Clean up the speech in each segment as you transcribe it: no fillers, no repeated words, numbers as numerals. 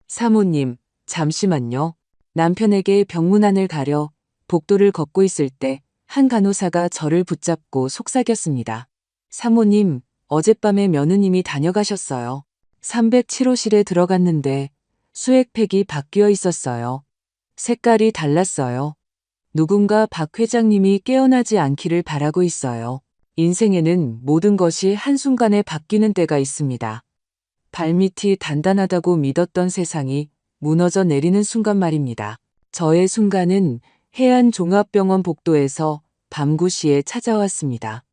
사모님, 잠시만요. 남편에게 병문안을 가려 복도를 걷고 있을 때 한 간호사가 저를 붙잡고 속삭였습니다. 사모님, 어젯밤에 며느님이 다녀가셨어요. 307호실에 들어갔는데 수액팩이 바뀌어 있었어요. 색깔이 달랐어요. 누군가 박 회장님이 깨어나지 않기를 바라고 있어요. 인생에는 모든 것이 한순간에 바뀌는 때가 있습니다. 발밑이 단단하다고 믿었던 세상이 무너져 내리는 순간 말입니다. 저의 순간은 해안종합병원 복도에서 밤 9시에 찾아왔습니다.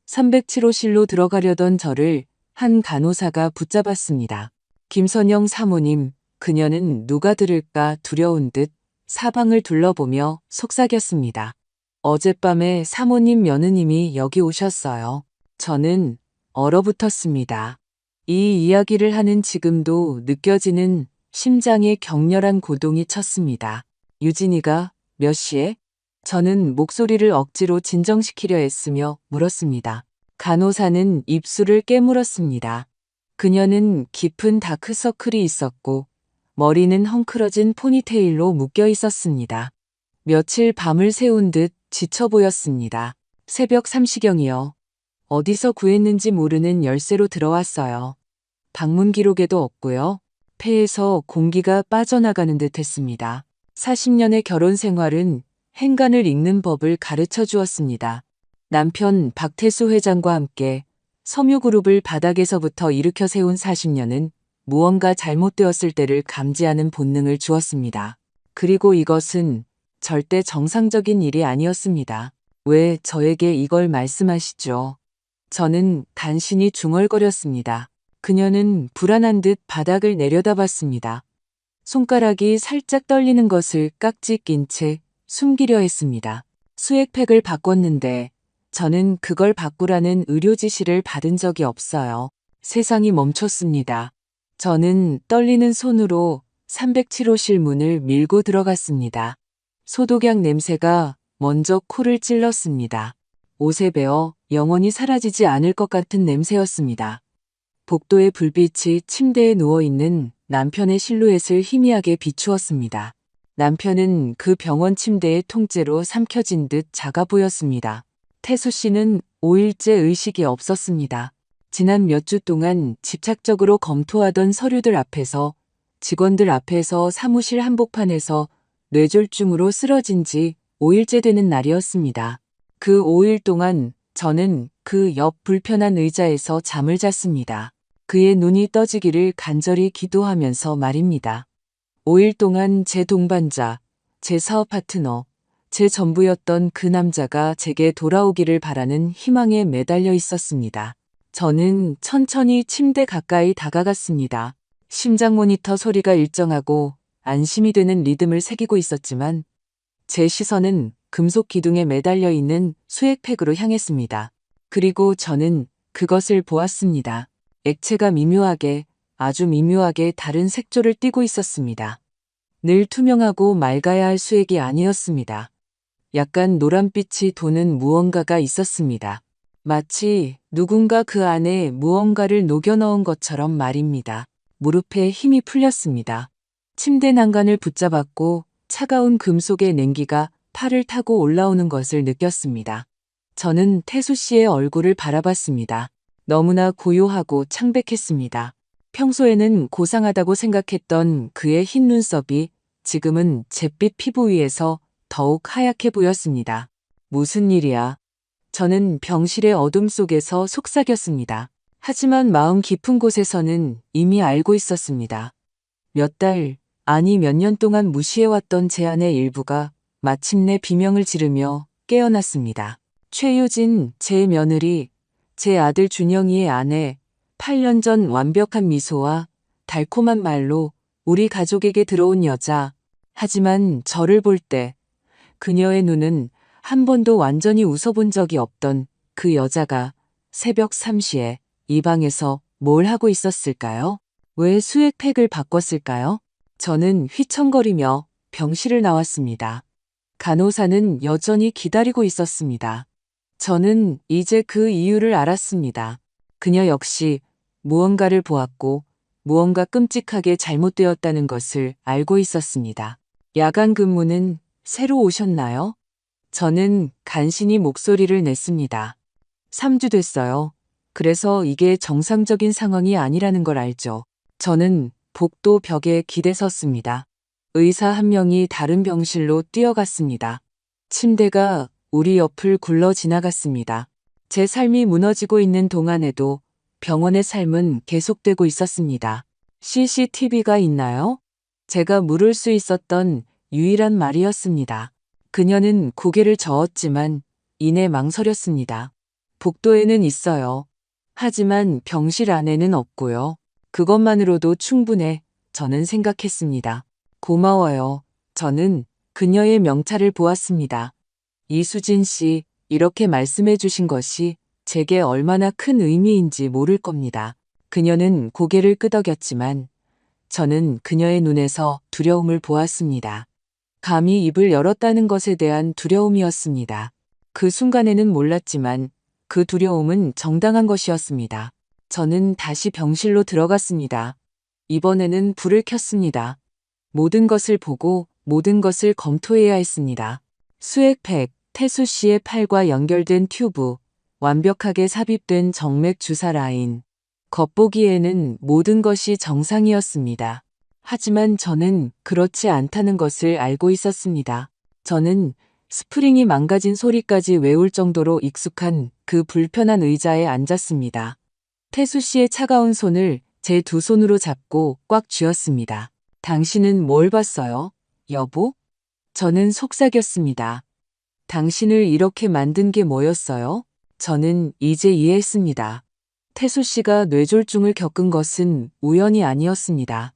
307호실로 들어가려던 저를 한 간호사가 붙잡았습니다. 김선영 사모님, 그녀는 누가 들을까 두려운 듯 사방을 둘러보며 속삭였습니다. 어젯밤에 사모님 며느님이 여기 오셨어요. 저는 얼어붙었습니다. 이 이야기를 하는 지금도 느껴지는 심장의 격렬한 고동이 쳤습니다. 유진이가 몇 시에? 저는 목소리를 억지로 진정시키려 애쓰며 물었습니다. 간호사는 입술을 깨물었습니다. 그녀는 깊은 다크서클이 있었고 머리는 헝클어진 포니테일로 묶여 있었습니다. 며칠 밤을 새운 듯 지쳐 보였습니다. 새벽 3시경이요. 어디서 구했는지 모르는 열쇠로 들어왔어요. 방문 기록에도 없고요. 폐에서 공기가 빠져나가는 듯 했습니다. 40년의 결혼 생활은 행간을 읽는 법을 가르쳐 주었습니다. 남편 박태수 회장과 함께 섬유그룹을 바닥에서부터 일으켜 세운 40년은 무언가 잘못되었을 때를 감지하는 본능을 주었습니다. 그리고 이것은 절대 정상적인 일이 아니었습니다. 왜 저에게 이걸 말씀하시죠? 저는 간신히 중얼거렸습니다. 그녀는 불안한 듯 바닥을 내려다봤습니다. 손가락이 살짝 떨리는 것을 깍지 낀 채 숨기려 했습니다. 수액팩을 바꿨는데 저는 그걸 바꾸라는 의료 지시를 받은 적이 없어요. 세상이 멈췄습니다. 저는 떨리는 손으로 307호실 문을 밀고 들어갔습니다. 소독약 냄새가 먼저 코를 찔렀습니다. 옷에 배어 영원히 사라지지 않을 것 같은 냄새였습니다. 복도의 불빛이 침대에 누워있는 남편의 실루엣을 희미하게 비추었습니다. 남편은 그 병원 침대의 통째로 삼켜진 듯 작아 보였습니다. 태수 씨는 5일째 의식이 없었습니다. 지난 몇 주 동안 집착적으로 검토하던 서류들 앞에서 직원들 앞에서 사무실 한복판에서 뇌졸중으로 쓰러진 지 5일째 되는 날이었습니다. 그 5일 동안 저는 그 옆 불편한 의자에서 잠을 잤습니다. 그의 눈이 떠지기를 간절히 기도하면서 말입니다. 5일 동안 제 동반자, 제 사업 파트너, 제 전부였던 그 남자가 제게 돌아오기를 바라는 희망에 매달려 있었습니다. 저는 천천히 침대 가까이 다가갔습니다. 심장 모니터 소리가 일정하고 안심이 되는 리듬을 새기고 있었지만 제 시선은 금속 기둥에 매달려 있는 수액팩으로 향했습니다. 그리고 저는 그것을 보았습니다. 액체가 미묘하게, 아주 미묘하게 다른 색조를 띠고 있었습니다. 늘 투명하고 맑아야 할 수액이 아니었습니다. 약간 노란빛이 도는 무언가가 있었습니다. 마치 누군가 그 안에 무언가를 녹여 넣은 것처럼 말입니다. 무릎에 힘이 풀렸습니다. 침대 난간을 붙잡았고 차가운 금속의 냉기가 팔을 타고 올라오는 것을 느꼈습니다. 저는 태수 씨의 얼굴을 바라봤습니다. 너무나 고요하고 창백했습니다. 평소에는 고상하다고 생각했던 그의 흰 눈썹이 지금은 잿빛 피부 위에서 더욱 하얗게 보였습니다. 무슨 일이야? 저는 병실의 어둠 속에서 속삭였습니다. 하지만 마음 깊은 곳에서는 이미 알고 있었습니다. 몇 달, 아니 몇 년 동안 무시해왔던 제 안의 일부가 마침내 비명을 지르며 깨어났습니다. 최유진, 제 며느리, 제 아들 준영이의 아내, 8년 전 완벽한 미소와 달콤한 말로 우리 가족에게 들어온 여자. 하지만 저를 볼 때 그녀의 눈은 한 번도 완전히 웃어본 적이 없던 그 여자가 새벽 3시에 이 방에서 뭘 하고 있었을까요? 왜 수액팩을 바꿨을까요? 저는 휘청거리며 병실을 나왔습니다. 간호사는 여전히 기다리고 있었습니다. 저는 이제 그 이유를 알았습니다. 그녀 역시 무언가를 보았고 무언가 끔찍하게 잘못되었다는 것을 알고 있었습니다. 야간 근무는 새로 오셨나요? 저는 간신히 목소리를 냈습니다. 3주 됐어요. 그래서 이게 정상적인 상황이 아니라는 걸 알죠. 저는 복도 벽에 기대섰습니다. 의사 한 명이 다른 병실로 뛰어갔습니다. 침대가 우리 옆을 굴러 지나갔습니다. 제 삶이 무너지고 있는 동안에도 병원의 삶은 계속되고 있었습니다. CCTV가 있나요? 제가 물을 수 있었던 유일한 말이었습니다. 그녀는 고개를 저었지만 이내 망설였습니다. 복도에는 있어요. 하지만 병실 안에는 없고요. 그것만으로도 충분해. 저는 생각했습니다. 고마워요. 저는 그녀의 명찰을 보았습니다. 이수진 씨, 이렇게 말씀해 주신 것이 제게 얼마나 큰 의미인지 모를 겁니다. 그녀는 고개를 끄덕였지만 저는 그녀의 눈에서 두려움을 보았습니다. 감히 입을 열었다는 것에 대한 두려움이었습니다. 그 순간에는 몰랐지만 그 두려움은 정당한 것이었습니다. 저는 다시 병실로 들어갔습니다. 이번에는 불을 켰습니다. 모든 것을 보고 모든 것을 검토해야 했습니다. 수액팩, 태수 씨의 팔과 연결된 튜브, 완벽하게 삽입된 정맥 주사 라인. 겉보기에는 모든 것이 정상이었습니다. 하지만 저는 그렇지 않다는 것을 알고 있었습니다. 저는 스프링이 망가진 소리까지 외울 정도로 익숙한 그 불편한 의자에 앉았습니다. 태수 씨의 차가운 손을 제 두 손으로 잡고 꽉 쥐었습니다. 당신은 뭘 봤어요, 여보? 저는 속삭였습니다. 당신을 이렇게 만든 게 뭐였어요? 저는 이제 이해했습니다. 태수 씨가 뇌졸중을 겪은 것은 우연이 아니었습니다.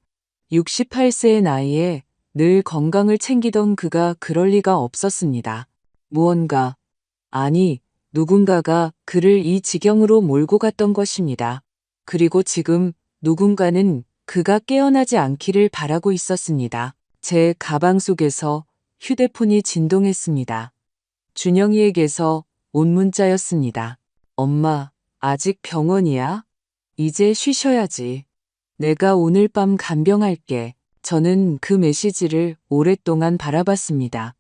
68세의 나이에 늘 건강을 챙기던 그가 그럴 리가 없었습니다. 무언가, 아니, 누군가가 그를 이 지경으로 몰고 갔던 것입니다. 그리고 지금 누군가는 그가 깨어나지 않기를 바라고 있었습니다. 제 가방 속에서 휴대폰이 진동했습니다. 준영이에게서 온 문자였습니다. 엄마, 아직 병원이야? 이제 쉬셔야지. 내가 오늘 밤 간병할게. 저는 그 메시지를 오랫동안 바라봤습니다.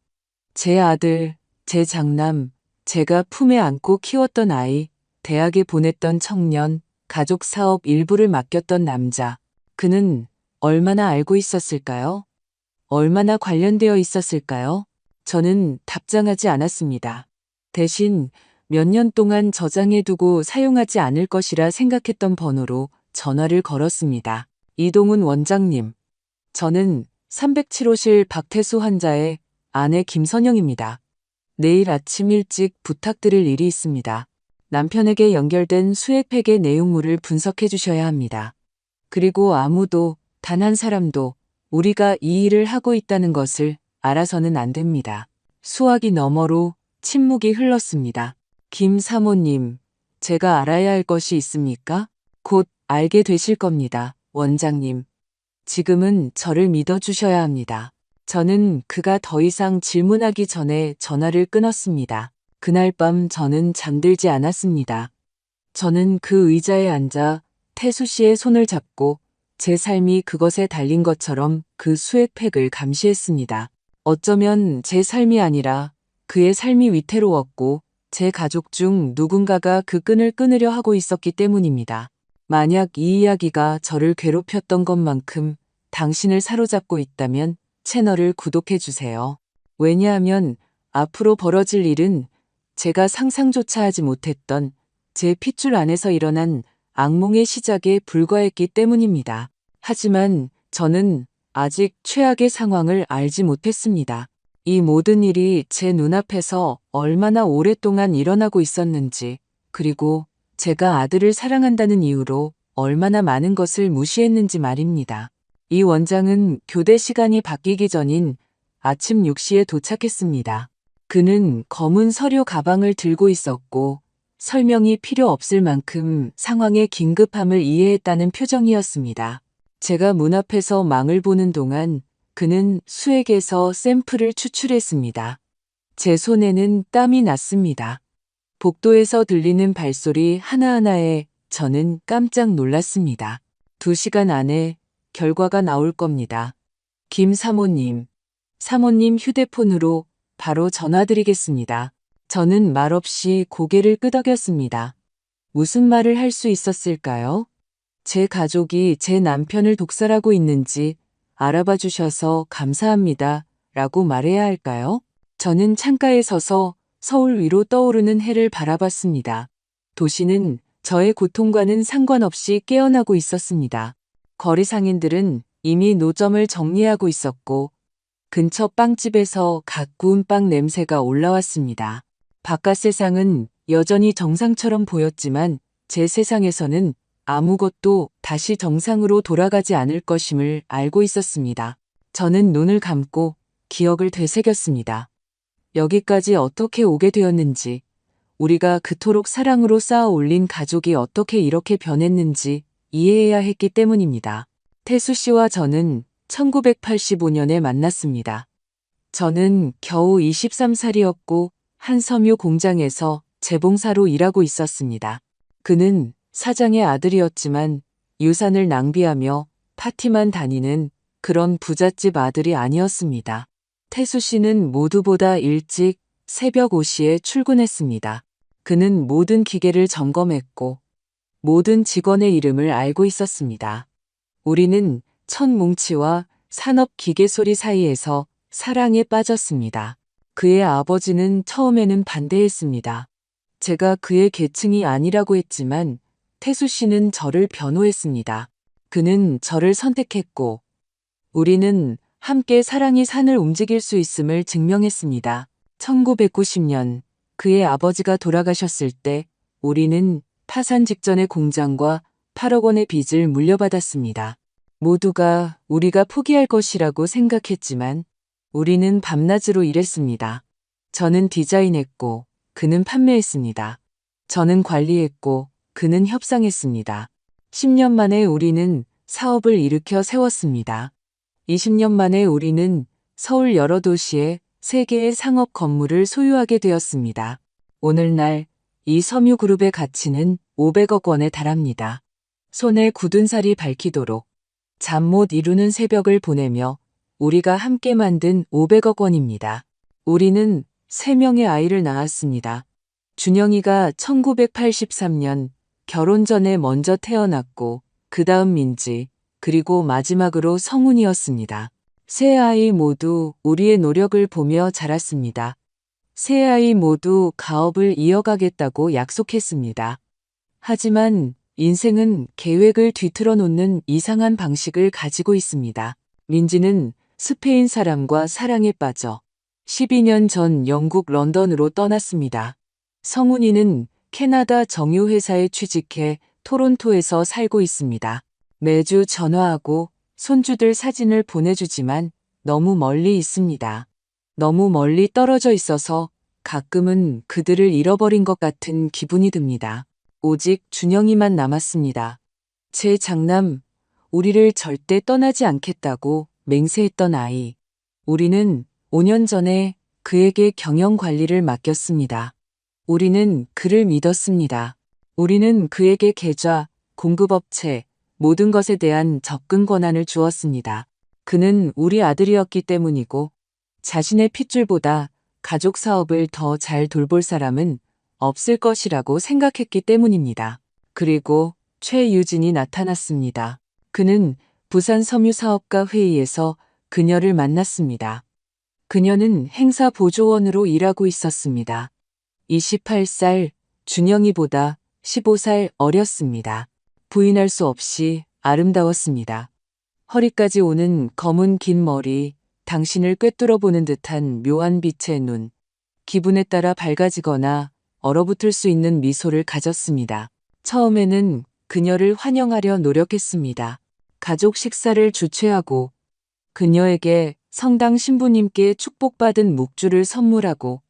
제 아들, 제 장남, 제가 품에 안고 키웠던 아이, 대학에 보냈던 청년, 가족 사업 일부를 맡겼던 남자. 그는 얼마나 알고 있었을까요? 얼마나 관련되어 있었을까요? 저는 답장하지 않았습니다. 대신 몇 년 동안 저장해두고 사용하지 않을 것이라 생각했던 번호로 전화를 걸었습니다. 이동훈 원장님. 저는 307호실 박태수 환자의 아내 김선영입니다. 내일 아침 일찍 부탁드릴 일이 있습니다. 남편에게 연결된 수액팩의 내용물을 분석해 주셔야 합니다. 그리고 아무도, 단 한 사람도 우리가 이 일을 하고 있다는 것을 알아서는 안 됩니다. 수화기 너머로 침묵이 흘렀습니다. 김 사모님, 제가 알아야 할 것이 있습니까? 곧 알게 되실 겁니다, 원장님. 지금은 저를 믿어주셔야 합니다. 저는 그가 더 이상 질문하기 전에 전화를 끊었습니다. 그날 밤 저는 잠들지 않았습니다. 저는 그 의자에 앉아 태수 씨의 손을 잡고 제 삶이 그것에 달린 것처럼 그 수액팩을 감시했습니다. 어쩌면 제 삶이 아니라 그의 삶이 위태로웠고 제 가족 중 누군가가 그 끈을 끊으려 하고 있었기 때문입니다. 만약 이 이야기가 저를 괴롭혔던 것만큼 당신을 사로잡고 있다면 채널을 구독해 주세요. 왜냐하면 앞으로 벌어질 일은 제가 상상조차 하지 못했던 제 핏줄 안에서 일어난 악몽의 시작에 불과했기 때문입니다. 하지만 저는 아직 최악의 상황을 알지 못했습니다. 이 모든 일이 제 눈앞에서 얼마나 오랫동안 일어나고 있었는지, 그리고 제가 아들을 사랑한다는 이유로 얼마나 많은 것을 무시했는지 말입니다. 이 원장은 교대 시간이 바뀌기 전인 아침 6시에 도착했습니다. 그는 검은 서류 가방을 들고 있었고 설명이 필요 없을 만큼 상황의 긴급함을 이해했다는 표정이었습니다. 제가 문 앞에서 망을 보는 동안 그는 수액에서 샘플을 추출했습니다. 제 손에는 땀이 났습니다. 복도에서 들리는 발소리 하나하나에 저는 깜짝 놀랐습니다. 2시간 안에 결과가 나올 겁니다. 김 사모님. 사모님 휴대폰으로 바로 전화드리겠습니다. 저는 말없이 고개를 끄덕였습니다. 무슨 말을 할 수 있었을까요? 제 가족이 제 남편을 독살하고 있는지 알아봐 주셔서 감사합니다. 라고 말해야 할까요? 저는 창가에 서서 서울 위로 떠오르는 해를 바라봤습니다. 도시는 저의 고통과는 상관없이 깨어나고 있었습니다. 거리 상인들은 이미 노점을 정리하고 있었고 근처 빵집에서 갓 구운 빵 냄새가 올라왔습니다. 바깥 세상은 여전히 정상처럼 보였지만 제 세상에서는 아무것도 다시 정상으로 돌아가지 않을 것임을 알고 있었습니다. 저는 눈을 감고 기억을 되새겼습니다. 여기까지 어떻게 오게 되었는지, 우리가 그토록 사랑으로 쌓아 올린 가족이 어떻게 이렇게 변했는지 이해해야 했기 때문입니다. 태수 씨와 저는 1985년에 만났습니다. 저는 겨우 23살이었고 한 섬유 공장에서 재봉사로 일하고 있었습니다. 그는 사장의 아들이었지만 유산을 낭비하며 파티만 다니는 그런 부잣집 아들이 아니었습니다. 태수 씨는 모두보다 일찍 새벽 5시에 출근했습니다. 그는 모든 기계를 점검했고 모든 직원의 이름을 알고 있었습니다. 우리는 첫 뭉치와 산업 기계 소리 사이에서 사랑에 빠졌습니다. 그의 아버지는 처음에는 반대했습니다. 제가 그의 계층이 아니라고 했지만 태수 씨는 저를 변호했습니다. 그는 저를 선택했고 우리는 함께 사랑이 산을 움직일 수 있음을 증명했습니다. 1990년 그의 아버지가 돌아가셨을 때 우리는 파산 직전의 공장과 8억 원의 빚을 물려받았습니다. 모두가 우리가 포기할 것이라고 생각했지만 우리는 밤낮으로 일했습니다. 저는 디자인했고 그는 판매했습니다. 저는 관리했고 그는 협상했습니다. 10년 만에 우리는 사업을 일으켜 세웠습니다. 20년 만에 우리는 서울 여러 도시에 3개의 상업 건물을 소유하게 되었습니다. 오늘날 이 섬유그룹의 가치는 500억 원에 달합니다. 손에 굳은 살이 밝히도록 잠 못 이루는 새벽을 보내며 우리가 함께 만든 500억 원입니다. 우리는 3명의 아이를 낳았습니다. 준영이가 1983년 결혼 전에 먼저 태어났고 그 다음 민지, 그리고 마지막으로 성훈이었습니다. 세 아이 모두 우리의 노력을 보며 자랐습니다. 세 아이 모두 가업을 이어가겠다고 약속했습니다. 하지만 인생은 계획을 뒤틀어 놓는 이상한 방식을 가지고 있습니다. 민지는 스페인 사람과 사랑에 빠져 12년 전 영국 런던으로 떠났습니다. 성훈이는 캐나다 정유회사에 취직해 토론토에서 살고 있습니다. 매주 전화하고 손주들 사진을 보내주지만 너무 멀리 있습니다. 너무 멀리 떨어져 있어서 가끔은 그들을 잃어버린 것 같은 기분이 듭니다. 오직 준영이만 남았습니다. 제 장남, 우리를 절대 떠나지 않겠다고 맹세했던 아이. 우리는 5년 전에 그에게 경영 관리를 맡겼습니다. 우리는 그를 믿었습니다. 우리는 그에게 계좌, 공급업체, 모든 것에 대한 접근 권한을 주었습니다. 그는 우리 아들이었기 때문이고 자신의 핏줄보다 가족 사업을 더 잘 돌볼 사람은 없을 것이라고 생각했기 때문입니다. 그리고 최유진이 나타났습니다. 그는 부산 섬유사업가 회의에서 그녀를 만났습니다. 그녀는 행사 보조원으로 일하고 있었습니다. 28살, 준영이보다 15살 어렸습니다. 부인할 수 없이 아름다웠습니다. 허리까지 오는 검은 긴 머리, 당신을 꿰뚫어 보는 듯한 묘한 빛의 눈, 기분에 따라 밝아지거나 얼어붙을 수 있는 미소를 가졌습니다. 처음에는 그녀를 환영하려 노력했습니다. 가족 식사를 주최하고 그녀에게 성당 신부님께 축복받은 묵주를 선물하고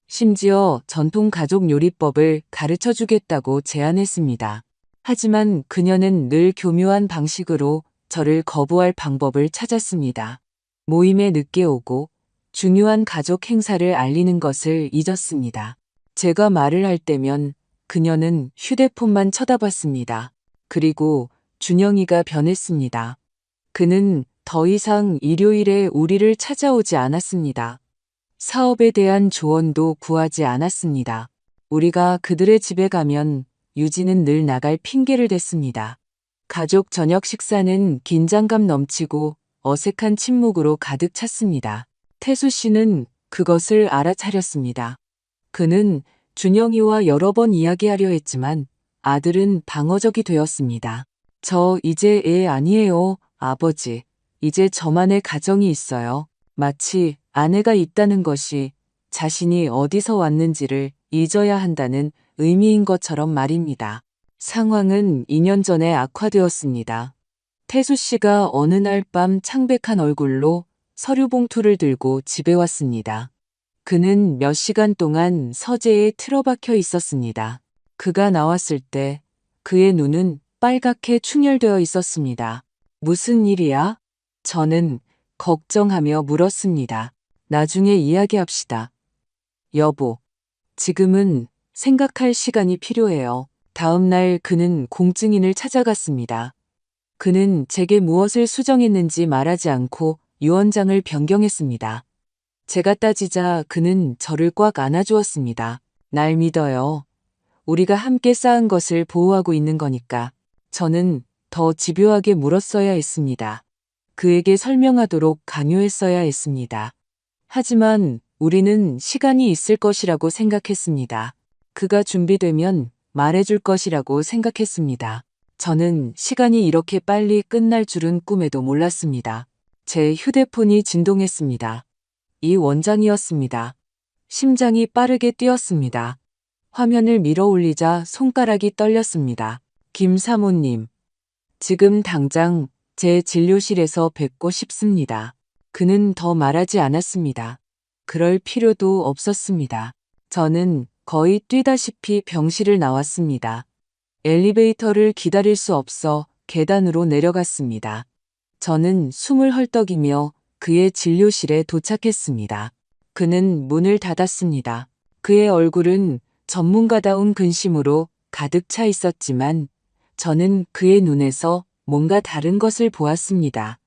심지어 전통 가족 요리법을 가르쳐 주겠다고 제안했습니다. 하지만 그녀는 늘 교묘한 방식으로 저를 거부할 방법을 찾았습니다. 모임에 늦게 오고 중요한 가족 행사를 알리는 것을 잊었습니다. 제가 말을 할 때면 그녀는 휴대폰만 쳐다봤습니다. 그리고 준영이가 변했습니다. 그는 더 이상 일요일에 우리를 찾아오지 않았습니다. 사업에 대한 조언도 구하지 않았습니다. 우리가 그들의 집에 가면 유진은 늘 나갈 핑계를 댔습니다. 가족 저녁 식사는 긴장감 넘치고 어색한 침묵으로 가득 찼습니다. 태수 씨는 그것을 알아차렸습니다. 그는 준영이와 여러 번 이야기하려 했지만 아들은 방어적이 되었습니다. 저 이제 애 아니에요, 아버지. 이제 저만의 가정이 있어요. 마치 아내가 있다는 것이 자신이 어디서 왔는지를 잊어야 한다는 의미인 것처럼 말입니다. 상황은 2년 전에 악화되었습니다. 태수 씨가 어느 날 밤 창백한 얼굴로 서류 봉투를 들고 집에 왔습니다. 그는 몇 시간 동안 서재에 틀어박혀 있었습니다. 그가 나왔을 때 그의 눈은 빨갛게 충혈되어 있었습니다. 무슨 일이야? 저는 걱정하며 물었습니다. 나중에 이야기합시다. 여보, 지금은 생각할 시간이 필요해요. 다음 날 그는 공증인을 찾아갔습니다. 그는 제게 무엇을 수정했는지 말하지 않고 유언장을 변경했습니다. 제가 따지자 그는 저를 꽉 안아주었습니다. 날 믿어요. 우리가 함께 쌓은 것을 보호하고 있는 거니까. 저는 더 집요하게 물었어야 했습니다. 그에게 설명하도록 강요했어야 했습니다. 하지만 우리는 시간이 있을 것이라고 생각했습니다. 그가 준비되면 말해줄 것이라고 생각했습니다. 저는 시간이 이렇게 빨리 끝날 줄은 꿈에도 몰랐습니다. 제 휴대폰이 진동했습니다. 이 원장이었습니다. 심장이 빠르게 뛰었습니다. 화면을 밀어 올리자 손가락이 떨렸습니다. 김 사모님, 지금 당장 제 진료실에서 뵙고 싶습니다. 그는 더 말하지 않았습니다. 그럴 필요도 없었습니다. 저는 거의 뛰다시피 병실을 나왔습니다. 엘리베이터를 기다릴 수 없어 계단으로 내려갔습니다. 저는 숨을 헐떡이며 그의 진료실에 도착했습니다. 그는 문을 닫았습니다. 그의 얼굴은 전문가다운 근심으로 가득 차 있었지만 저는 그의 눈에서 뭔가 다른 것을 보았습니다.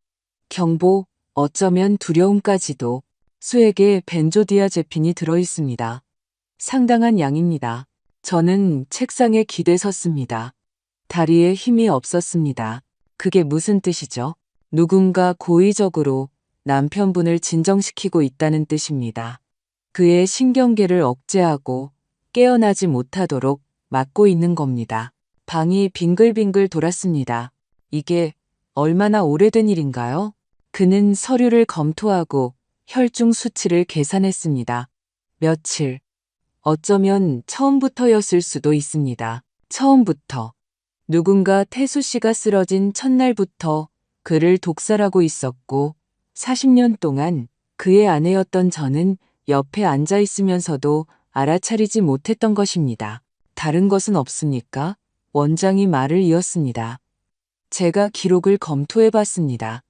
경보, 어쩌면 두려움까지도. 수액에 벤조디아제핀이 들어있습니다. 상당한 양입니다. 저는 책상에 기대 섰습니다. 다리에 힘이 없었습니다. 그게 무슨 뜻이죠? 누군가 고의적으로 남편분을 진정시키고 있다는 뜻입니다. 그의 신경계를 억제하고 깨어나지 못하도록 막고 있는 겁니다. 방이 빙글빙글 돌았습니다. 이게 얼마나 오래된 일인가요? 그는 서류를 검토하고 혈중 수치를 계산했습니다. 며칠, 어쩌면 처음부터였을 수도 있습니다. 처음부터. 누군가 태수 씨가 쓰러진 첫날부터 그를 독살하고 있었고 40년 동안 그의 아내였던 저는 옆에 앉아 있으면서도 알아차리지 못했던 것입니다. 다른 것은 없습니까? 원장이 말을 이었습니다. 제가 기록을 검토해 봤습니다.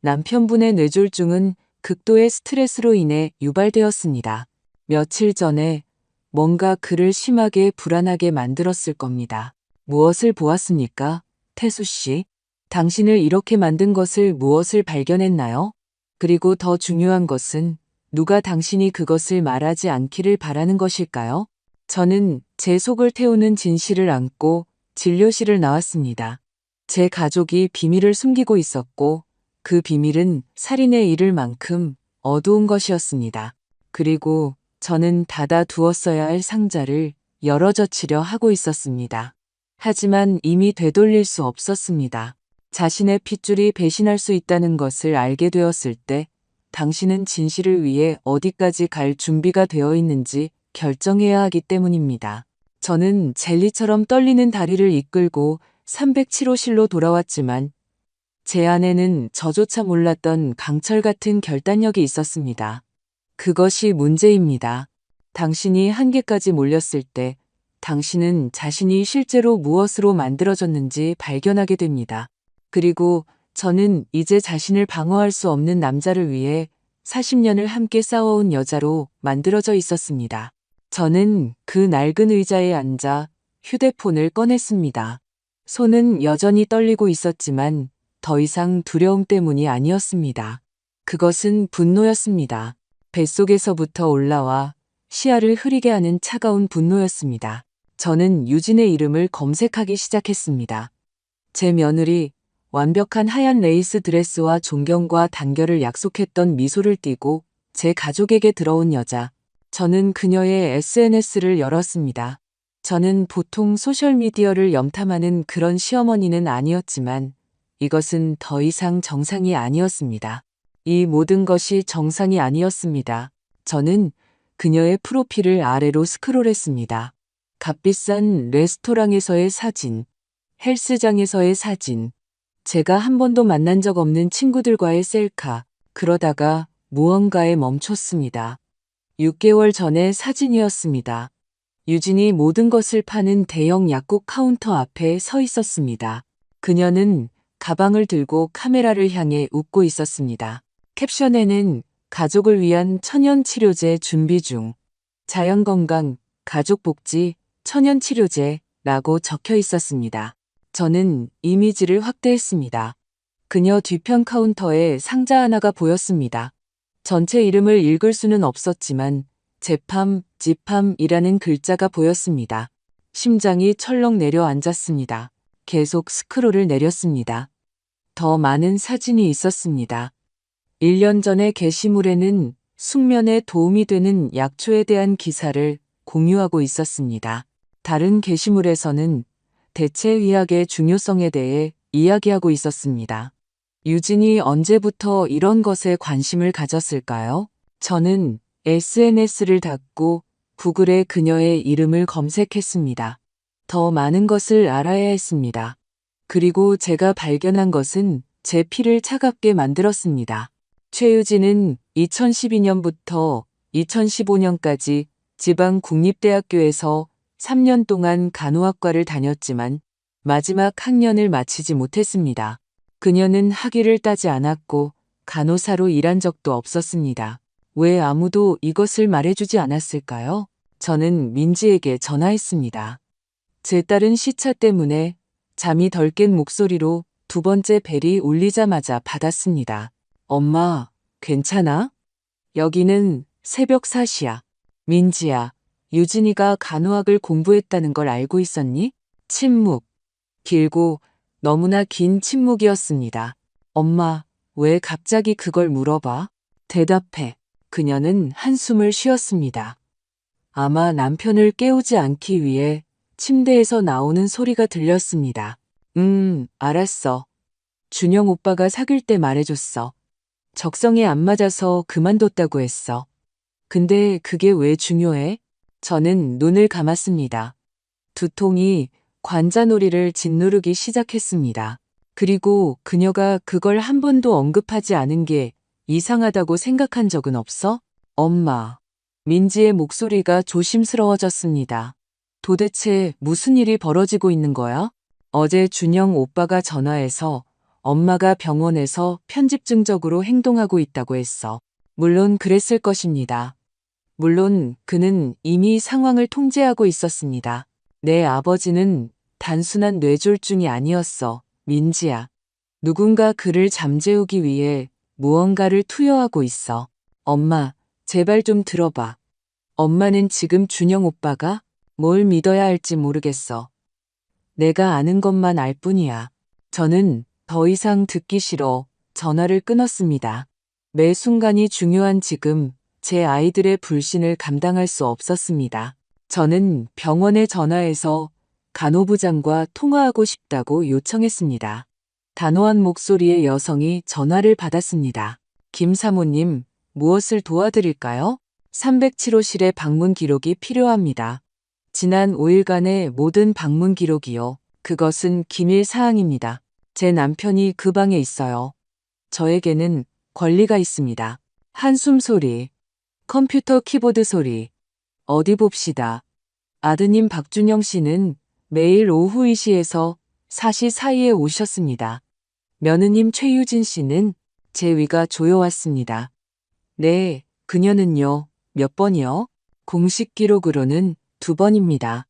남편분의 뇌졸중은 극도의 스트레스로 인해 유발되었습니다. 며칠 전에 뭔가 그를 심하게 불안하게 만들었을 겁니다. 무엇을 보았습니까? 태수 씨, 당신을 이렇게 만든 것을 무엇을 발견했나요? 그리고 더 중요한 것은 누가 당신이 그것을 말하지 않기를 바라는 것일까요? 저는 제 속을 태우는 진실을 안고 진료실을 나왔습니다. 제 가족이 비밀을 숨기고 있었고 그 비밀은 살인에 이를 만큼 어두운 것이었습니다. 그리고 저는 닫아 두었어야 할 상자를 열어젖히려 하고 있었습니다. 하지만 이미 되돌릴 수 없었습니다. 자신의 핏줄이 배신할 수 있다는 것을 알게 되었을 때 당신은 진실을 위해 어디까지 갈 준비가 되어 있는지 결정해야 하기 때문입니다. 저는 젤리처럼 떨리는 다리를 이끌고 307호실로 돌아왔지만 제 안에는 저조차 몰랐던 강철 같은 결단력이 있었습니다. 그것이 문제입니다. 당신이 한계까지 몰렸을 때 당신은 자신이 실제로 무엇으로 만들어졌는지 발견하게 됩니다. 그리고 저는 이제 자신을 방어할 수 없는 남자를 위해 40년을 함께 싸워온 여자로 만들어져 있었습니다. 저는 그 낡은 의자에 앉아 휴대폰을 꺼냈습니다. 손은 여전히 떨리고 있었지만 더 이상 두려움 때문이 아니었습니다. 그것은 분노였습니다. 뱃속에서부터 올라와 시야를 흐리게 하는 차가운 분노였습니다. 저는 유진의 이름을 검색하기 시작했습니다. 제 며느리, 완벽한 하얀 레이스 드레스와 존경과 단결을 약속했던 미소를 띠고 제 가족에게 들어온 여자. 저는 그녀의 SNS를 열었습니다. 저는 보통 소셜미디어를 염탐하는 그런 시어머니는 아니었지만 이것은 더 이상 정상이 아니었습니다. 이 모든 것이 정상이 아니었습니다. 저는 그녀의 프로필을 아래로 스크롤했습니다. 값비싼 레스토랑에서의 사진, 헬스장에서의 사진, 제가 한 번도 만난 적 없는 친구들과의 셀카, 그러다가 무언가에 멈췄습니다. 6개월 전의 사진이었습니다. 유진이 모든 것을 파는 대형 약국 카운터 앞에 서 있었습니다. 그녀는 가방을 들고 카메라를 향해 웃고 있었습니다. 캡션에는 가족을 위한 천연치료제 준비 중, 자연건강, 가족복지, 천연치료제라고 적혀 있었습니다. 저는 이미지를 확대했습니다. 그녀 뒤편 카운터에 상자 하나가 보였습니다. 전체 이름을 읽을 수는 없었지만 제팜, 지팜이라는 글자가 보였습니다. 심장이 철렁 내려앉았습니다. 계속 스크롤을 내렸습니다. 더 많은 사진이 있었습니다. 1년 전의 게시물에는 숙면에 도움이 되는 약초에 대한 기사를 공유하고 있었습니다. 다른 게시물에서는 대체의학의 중요성에 대해 이야기하고 있었습니다. 유진이 언제부터 이런 것에 관심을 가졌을까요? 저는 SNS를 닫고 구글에 그녀의 이름을 검색했습니다. 더 많은 것을 알아야 했습니다. 그리고 제가 발견한 것은 제 피를 차갑게 만들었습니다. 최유진은 2012년부터 2015년까지 지방국립대학교에서 3년 동안 간호학과를 다녔지만 마지막 학년을 마치지 못했습니다. 그녀는 학위를 따지 않았고 간호사로 일한 적도 없었습니다. 왜 아무도 이것을 말해주지 않았을까요? 저는 민지에게 전화했습니다. 제 딸은 시차 때문에 잠이 덜 깬 목소리로 두 번째 벨이 울리자마자 받았습니다. 엄마, 괜찮아? 여기는 새벽 4시야. 민지야, 유진이가 간호학을 공부했다는 걸 알고 있었니? 침묵. 길고 너무나 긴 침묵이었습니다. 엄마, 왜 갑자기 그걸 물어봐? 대답해. 그녀는 한숨을 쉬었습니다. 아마 남편을 깨우지 않기 위해 침대에서 나오는 소리가 들렸습니다. 알았어. 준영 오빠가 사귈 때 말해줬어. 적성에 안 맞아서 그만뒀다고 했어. 근데 그게 왜 중요해? 저는 눈을 감았습니다. 두통이 관자놀이를 짓누르기 시작했습니다. 그리고 그녀가 그걸 한 번도 언급하지 않은 게 이상하다고 생각한 적은 없어? 엄마. 민지의 목소리가 조심스러워졌습니다. 도대체 무슨 일이 벌어지고 있는 거야? 어제 준영 오빠가 전화해서 엄마가 병원에서 편집증적으로 행동하고 있다고 했어. 물론 그랬을 것입니다. 물론 그는 이미 상황을 통제하고 있었습니다. 내 아버지는 단순한 뇌졸중이 아니었어, 민지야. 누군가 그를 잠재우기 위해 무언가를 투여하고 있어. 엄마, 제발 좀 들어봐. 엄마는 지금 준영 오빠가 뭘 믿어야 할지 모르겠어. 내가 아는 것만 알 뿐이야. 저는 더 이상 듣기 싫어 전화를 끊었습니다. 매 순간이 중요한 지금 제 아이들의 불신을 감당할 수 없었습니다. 저는 병원에 전화해서 간호부장과 통화하고 싶다고 요청했습니다. 단호한 목소리의 여성이 전화를 받았습니다. 김 사모님, 무엇을 도와드릴까요? 307호실의 방문 기록이 필요합니다. 지난 5일간의 모든 방문 기록이요. 그것은 기밀 사항입니다. 제 남편이 그 방에 있어요. 저에게는 권리가 있습니다. 한숨 소리, 컴퓨터 키보드 소리. 어디 봅시다. 아드님 박준영 씨는 매일 오후 2시에서 4시 사이에 오셨습니다. 며느님 최유진 씨는 제 위가 조여왔습니다. 네, 그녀는요. 몇 번이요? 공식 기록으로는 2번입니다.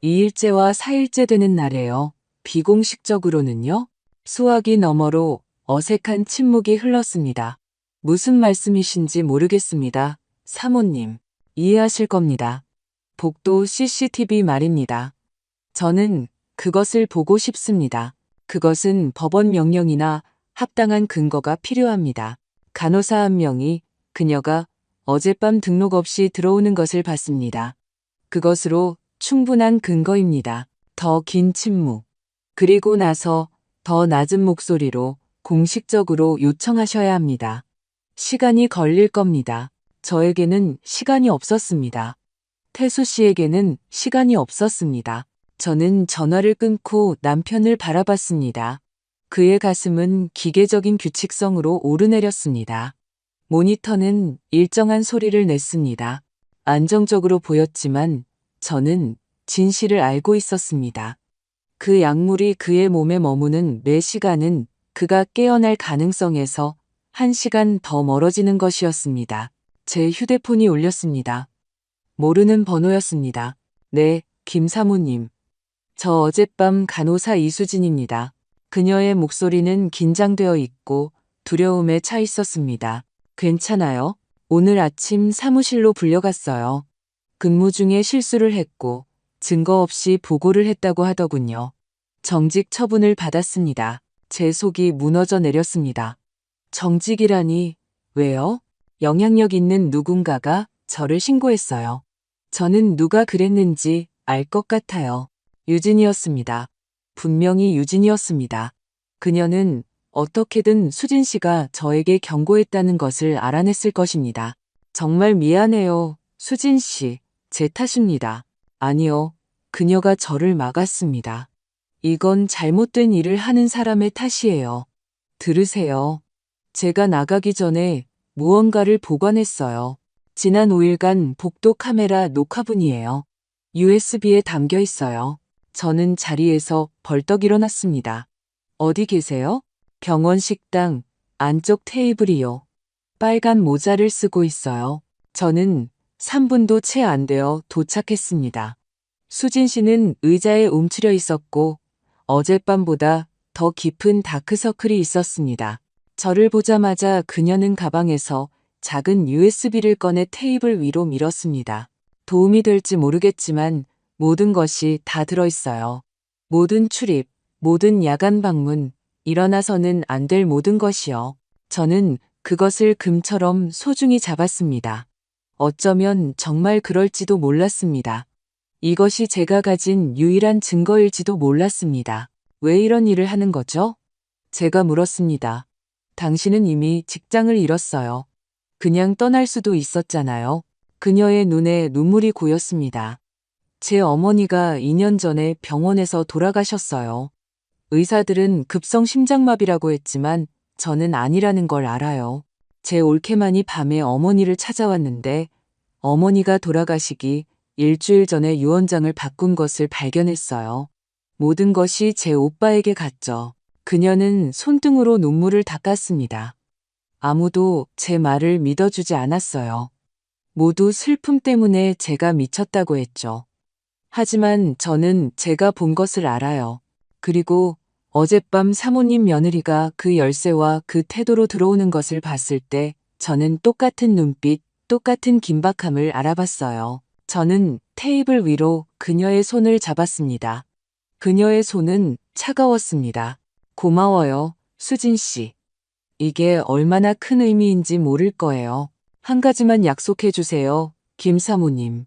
2일째와 4일째 되는 날에요. 비공식적으로는요? 수화기 너머로 어색한 침묵이 흘렀습니다. 무슨 말씀이신지 모르겠습니다. 사모님, 이해하실 겁니다. 복도 CCTV 말입니다. 저는 그것을 보고 싶습니다. 그것은 법원 명령이나 합당한 근거가 필요합니다. 간호사 한 명이 그녀가 어젯밤 등록 없이 들어오는 것을 봤습니다. 그것으로 충분한 근거입니다. 더 긴 침묵. 그리고 나서 더 낮은 목소리로 공식적으로 요청하셔야 합니다. 시간이 걸릴 겁니다. 저에게는 시간이 없었습니다. 태수 씨에게는 시간이 없었습니다. 저는 전화를 끊고 남편을 바라봤습니다. 그의 가슴은 기계적인 규칙성으로 오르내렸습니다. 모니터는 일정한 소리를 냈습니다. 안정적으로 보였지만 저는 진실을 알고 있었습니다. 그 약물이 그의 몸에 머무는 매 시간은 그가 깨어날 가능성에서 1시간 더 멀어지는 것이었습니다. 제 휴대폰이 울렸습니다. 모르는 번호였습니다. 네, 김 사모님. 저 어젯밤 간호사 이수진입니다. 그녀의 목소리는 긴장되어 있고 두려움에 차 있었습니다. 괜찮아요? 오늘 아침 사무실로 불려갔어요. 근무 중에 실수를 했고 증거 없이 보고를 했다고 하더군요. 정직 처분을 받았습니다. 제 속이 무너져 내렸습니다. 정직이라니, 왜요? 영향력 있는 누군가가 저를 신고했어요. 저는 누가 그랬는지 알 것 같아요. 유진이었습니다. 분명히 유진이었습니다. 그녀는 어떻게든 수진 씨가 저에게 경고했다는 것을 알아냈을 것입니다. 정말 미안해요, 수진 씨. 제 탓입니다. 아니요, 그녀가 저를 막았습니다. 이건 잘못된 일을 하는 사람의 탓이에요. 들으세요. 제가 나가기 전에 무언가를 보관했어요. 지난 5일간 복도 카메라 녹화분이에요. USB에 담겨 있어요. 저는 자리에서 벌떡 일어났습니다. 어디 계세요? 병원 식당 안쪽 테이블이요. 빨간 모자를 쓰고 있어요. 저는 3분도 채 안 되어 도착했습니다. 수진 씨는 의자에 움츠려 있었고 어젯밤보다 더 깊은 다크서클이 있었습니다. 저를 보자마자 그녀는 가방에서 작은 USB를 꺼내 테이블 위로 밀었습니다. 도움이 될지 모르겠지만 모든 것이 다 들어있어요. 모든 출입, 모든 야간 방문, 일어나서는 안 될 모든 것이요. 저는 그것을 금처럼 소중히 잡았습니다. 어쩌면 정말 그럴지도 몰랐습니다. 이것이 제가 가진 유일한 증거일지도 몰랐습니다. 왜 이런 일을 하는 거죠? 제가 물었습니다. 당신은 이미 직장을 잃었어요. 그냥 떠날 수도 있었잖아요. 그녀의 눈에 눈물이 고였습니다. 제 어머니가 2년 전에 병원에서 돌아가셨어요. 의사들은 급성 심장마비라고 했지만 저는 아니라는 걸 알아요. 제 올케만이 밤에 어머니를 찾아왔는데 어머니가 돌아가시기 일주일 전에 유언장을 바꾼 것을 발견했어요. 모든 것이 제 오빠에게 갔죠. 그녀는 손등으로 눈물을 닦았습니다. 아무도 제 말을 믿어주지 않았어요. 모두 슬픔 때문에 제가 미쳤다고 했죠. 하지만 저는 제가 본 것을 알아요. 그리고 어젯밤 사모님 며느리가 그 열쇠와 그 태도로 들어오는 것을 봤을 때 저는 똑같은 눈빛, 똑같은 긴박함을 알아봤어요. 저는 테이블 위로 그녀의 손을 잡았습니다. 그녀의 손은 차가웠습니다. 고마워요, 수진 씨. 이게 얼마나 큰 의미인지 모를 거예요. 한 가지만 약속해 주세요, 김 사모님.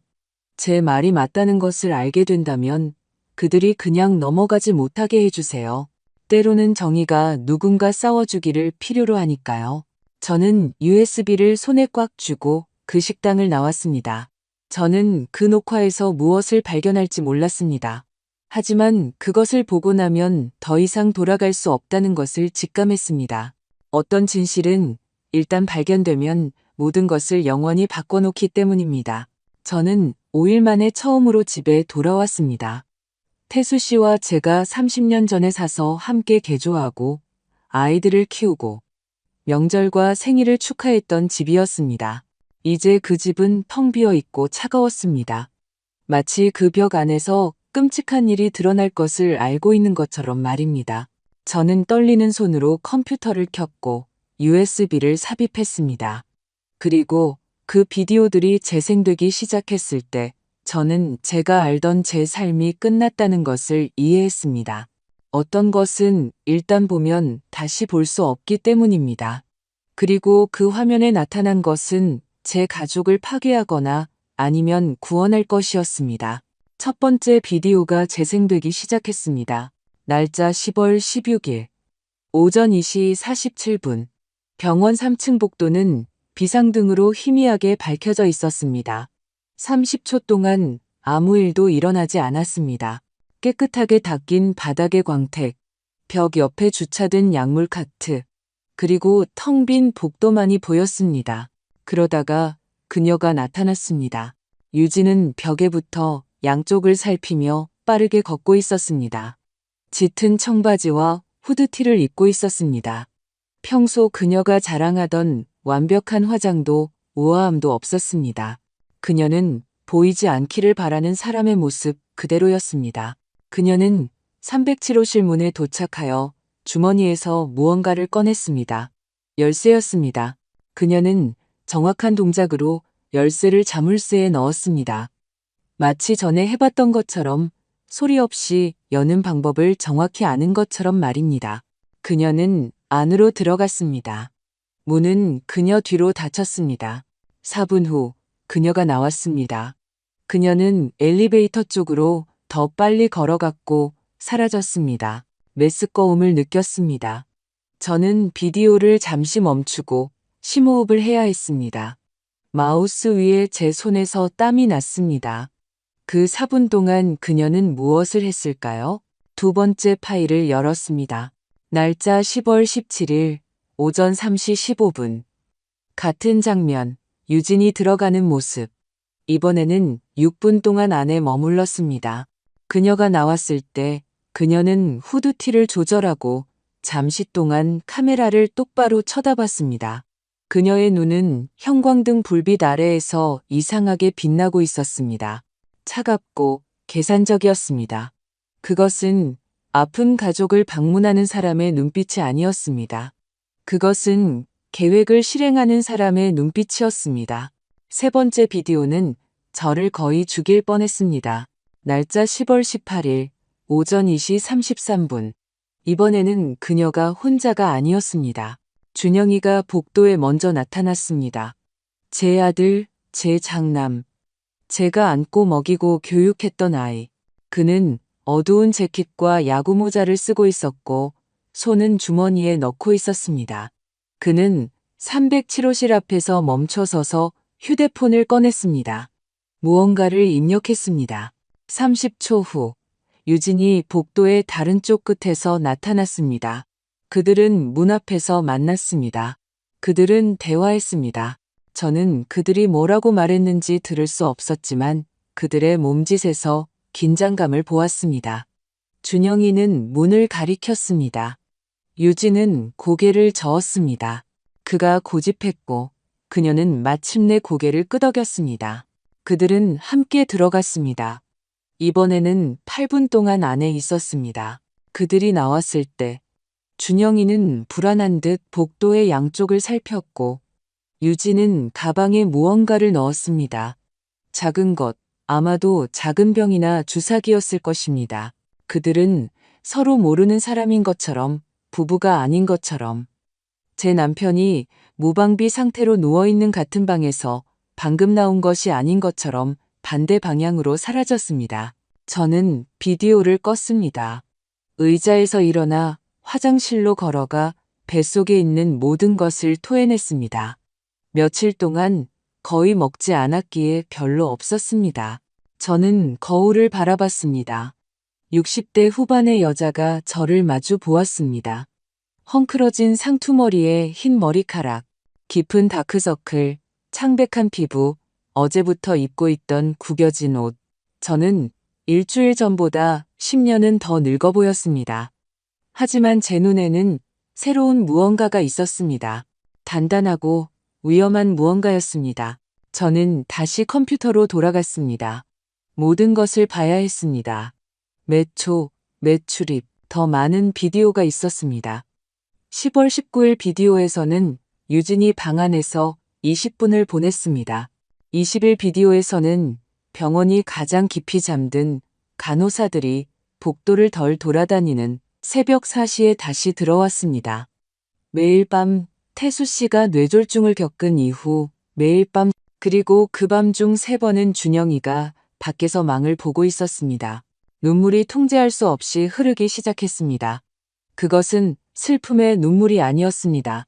제 말이 맞다는 것을 알게 된다면 그들이 그냥 넘어가지 못하게 해주세요. 때로는 정의가 누군가 싸워주기를 필요로 하니까요. 저는 USB를 손에 꽉 쥐고 그 식당을 나왔습니다. 저는 그 녹화에서 무엇을 발견할지 몰랐습니다. 하지만 그것을 보고 나면 더 이상 돌아갈 수 없다는 것을 직감했습니다. 어떤 진실은 일단 발견되면 모든 것을 영원히 바꿔놓기 때문입니다. 저는 5일 만에 처음으로 집에 돌아왔습니다. 태수 씨와 제가 30년 전에 사서 함께 개조하고 아이들을 키우고 명절과 생일을 축하했던 집이었습니다. 이제 그 집은 텅 비어 있고 차가웠습니다. 마치 그 벽 안에서 끔찍한 일이 드러날 것을 알고 있는 것처럼 말입니다. 저는 떨리는 손으로 컴퓨터를 켰고 USB를 삽입했습니다. 그리고 그 비디오들이 재생되기 시작했을 때 저는 제가 알던 제 삶이 끝났다는 것을 이해했습니다. 어떤 것은 일단 보면 다시 볼 수 없기 때문입니다. 그리고 그 화면에 나타난 것은 제 가족을 파괴하거나 아니면 구원할 것이었습니다. 첫 번째 비디오가 재생되기 시작했습니다. 날짜 10월 16일, 오전 2시 47분. 병원 3층 복도는 비상등으로 희미하게 밝혀져 있었습니다. 30초 동안 아무 일도 일어나지 않았습니다. 깨끗하게 닦인 바닥의 광택, 벽 옆에 주차된 약물 카트, 그리고 텅 빈 복도만이 보였습니다. 그러다가 그녀가 나타났습니다. 유진은 벽에 붙어 양쪽을 살피며 빠르게 걷고 있었습니다. 짙은 청바지와 후드티를 입고 있었습니다. 평소 그녀가 자랑하던 완벽한 화장도 우아함도 없었습니다. 그녀는 보이지 않기를 바라는 사람의 모습 그대로였습니다. 그녀는 307호실 문에 도착하여 주머니에서 무언가를 꺼냈습니다. 열쇠였습니다. 그녀는 정확한 동작으로 열쇠를 자물쇠에 넣었습니다. 마치 전에 해봤던 것처럼 소리 없이 여는 방법을 정확히 아는 것처럼 말입니다. 그녀는 안으로 들어갔습니다. 문은 그녀 뒤로 닫혔습니다. 4분 후 그녀가 나왔습니다. 그녀는 엘리베이터 쪽으로 더 빨리 걸어갔고 사라졌습니다. 메스꺼움을 느꼈습니다. 저는 비디오를 잠시 멈추고 심호흡을 해야 했습니다. 마우스 위에 제 손에서 땀이 났습니다. 그 4분 동안 그녀는 무엇을 했을까요? 두 번째 파일을 열었습니다. 날짜 10월 17일 오전 3시 15분. 같은 장면, 유진이 들어가는 모습. 이번에는 6분 동안 안에 머물렀습니다. 그녀가 나왔을 때 그녀는 후드티를 조절하고 잠시 동안 카메라를 똑바로 쳐다봤습니다. 그녀의 눈은 형광등 불빛 아래에서 이상하게 빛나고 있었습니다. 차갑고 계산적이었습니다. 그것은 아픈 가족을 방문하는 사람의 눈빛이 아니었습니다. 그것은 계획을 실행하는 사람의 눈빛이었습니다. 세 번째 비디오는 저를 거의 죽일 뻔했습니다. 날짜 10월 18일 오전 2시 33분. 이번에는 그녀가 혼자가 아니었습니다. 준영이가 복도에 먼저 나타났습니다. 제 아들, 제 장남, 제가 안고 먹이고 교육했던 아이. 그는 어두운 재킷과 야구 모자를 쓰고 있었고 손은 주머니에 넣고 있었습니다. 그는 307호실 앞에서 멈춰서서 휴대폰을 꺼냈습니다. 무언가를 입력했습니다. 30초 후 유진이 복도의 다른 쪽 끝에서 나타났습니다. 그들은 문 앞에서 만났습니다. 그들은 대화했습니다. 저는 그들이 뭐라고 말했는지 들을 수 없었지만 그들의 몸짓에서 긴장감을 보았습니다. 준영이는 문을 가리켰습니다. 유진은 고개를 저었습니다. 그가 고집했고 그녀는 마침내 고개를 끄덕였습니다. 그들은 함께 들어갔습니다. 이번에는 8분 동안 안에 있었습니다. 그들이 나왔을 때 준영이는 불안한 듯 복도의 양쪽을 살폈고 유진은 가방에 무언가를 넣었습니다. 작은 것, 아마도 작은 병이나 주사기였을 것입니다. 그들은 서로 모르는 사람인 것처럼, 부부가 아닌 것처럼. 제 남편이 무방비 상태로 누워있는 같은 방에서 방금 나온 것이 아닌 것처럼 반대 방향으로 사라졌습니다. 저는 비디오를 껐습니다. 의자에서 일어나 화장실로 걸어가 뱃속에 있는 모든 것을 토해냈습니다. 며칠 동안 거의 먹지 않았기에 별로 없었습니다. 저는 거울을 바라봤습니다. 60대 후반의 여자가 저를 마주 보았습니다. 헝클어진 상투머리에 흰 머리카락, 깊은 다크서클, 창백한 피부, 어제부터 입고 있던 구겨진 옷. 저는 일주일 전보다 10년은 더 늙어 보였습니다. 하지만 제 눈에는 새로운 무언가가 있었습니다. 단단하고 위험한 무언가였습니다. 저는 다시 컴퓨터로 돌아갔습니다. 모든 것을 봐야 했습니다. 매초, 매출입, 더 많은 비디오가 있었습니다. 10월 19일 비디오에서는 유진이 방 안에서 20분을 보냈습니다. 20일 비디오에서는 병원이 가장 깊이 잠든 간호사들이 복도를 덜 돌아다니는 새벽 4시에 다시 들어왔습니다. 매일 밤 태수 씨가 뇌졸중을 겪은 이후 매일 밤 그리고 그 밤 중 3번은 준영이가 밖에서 망을 보고 있었습니다. 눈물이 통제할 수 없이 흐르기 시작했습니다. 그것은 슬픔의 눈물이 아니었습니다.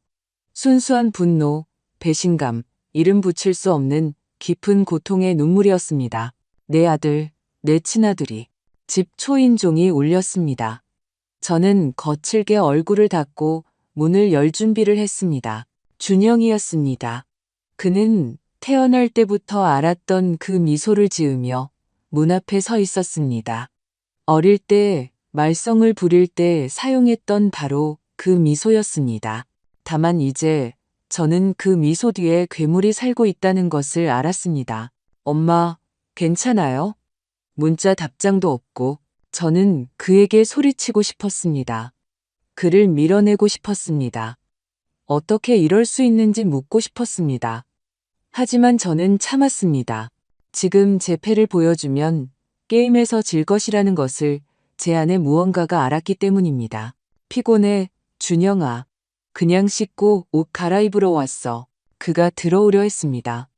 순수한 분노, 배신감, 이름 붙일 수 없는 깊은 고통의 눈물이었습니다. 내 아들, 내 친아들이 집 초인종이 울렸습니다. 저는 거칠게 얼굴을 닫고 문을 열 준비를 했습니다. 준영이었습니다. 그는 태어날 때부터 알았던 그 미소를 지으며 문 앞에 서 있었습니다. 어릴 때 말썽을 부릴 때 사용했던 바로 그 미소였습니다. 다만 이제 저는 그 미소 뒤에 괴물이 살고 있다는 것을 알았습니다. 엄마, 괜찮아요? 문자 답장도 없고 저는 그에게 소리치고 싶었습니다. 그를 밀어내고 싶었습니다. 어떻게 이럴 수 있는지 묻고 싶었습니다. 하지만 저는 참았습니다. 지금 제 패를 보여주면 게임에서 질 것이라는 것을 제 안에 무언가가 알았기 때문입니다. 피곤해, 준영아. 그냥 씻고 옷 갈아입으러 왔어. 그가 들어오려 했습니다.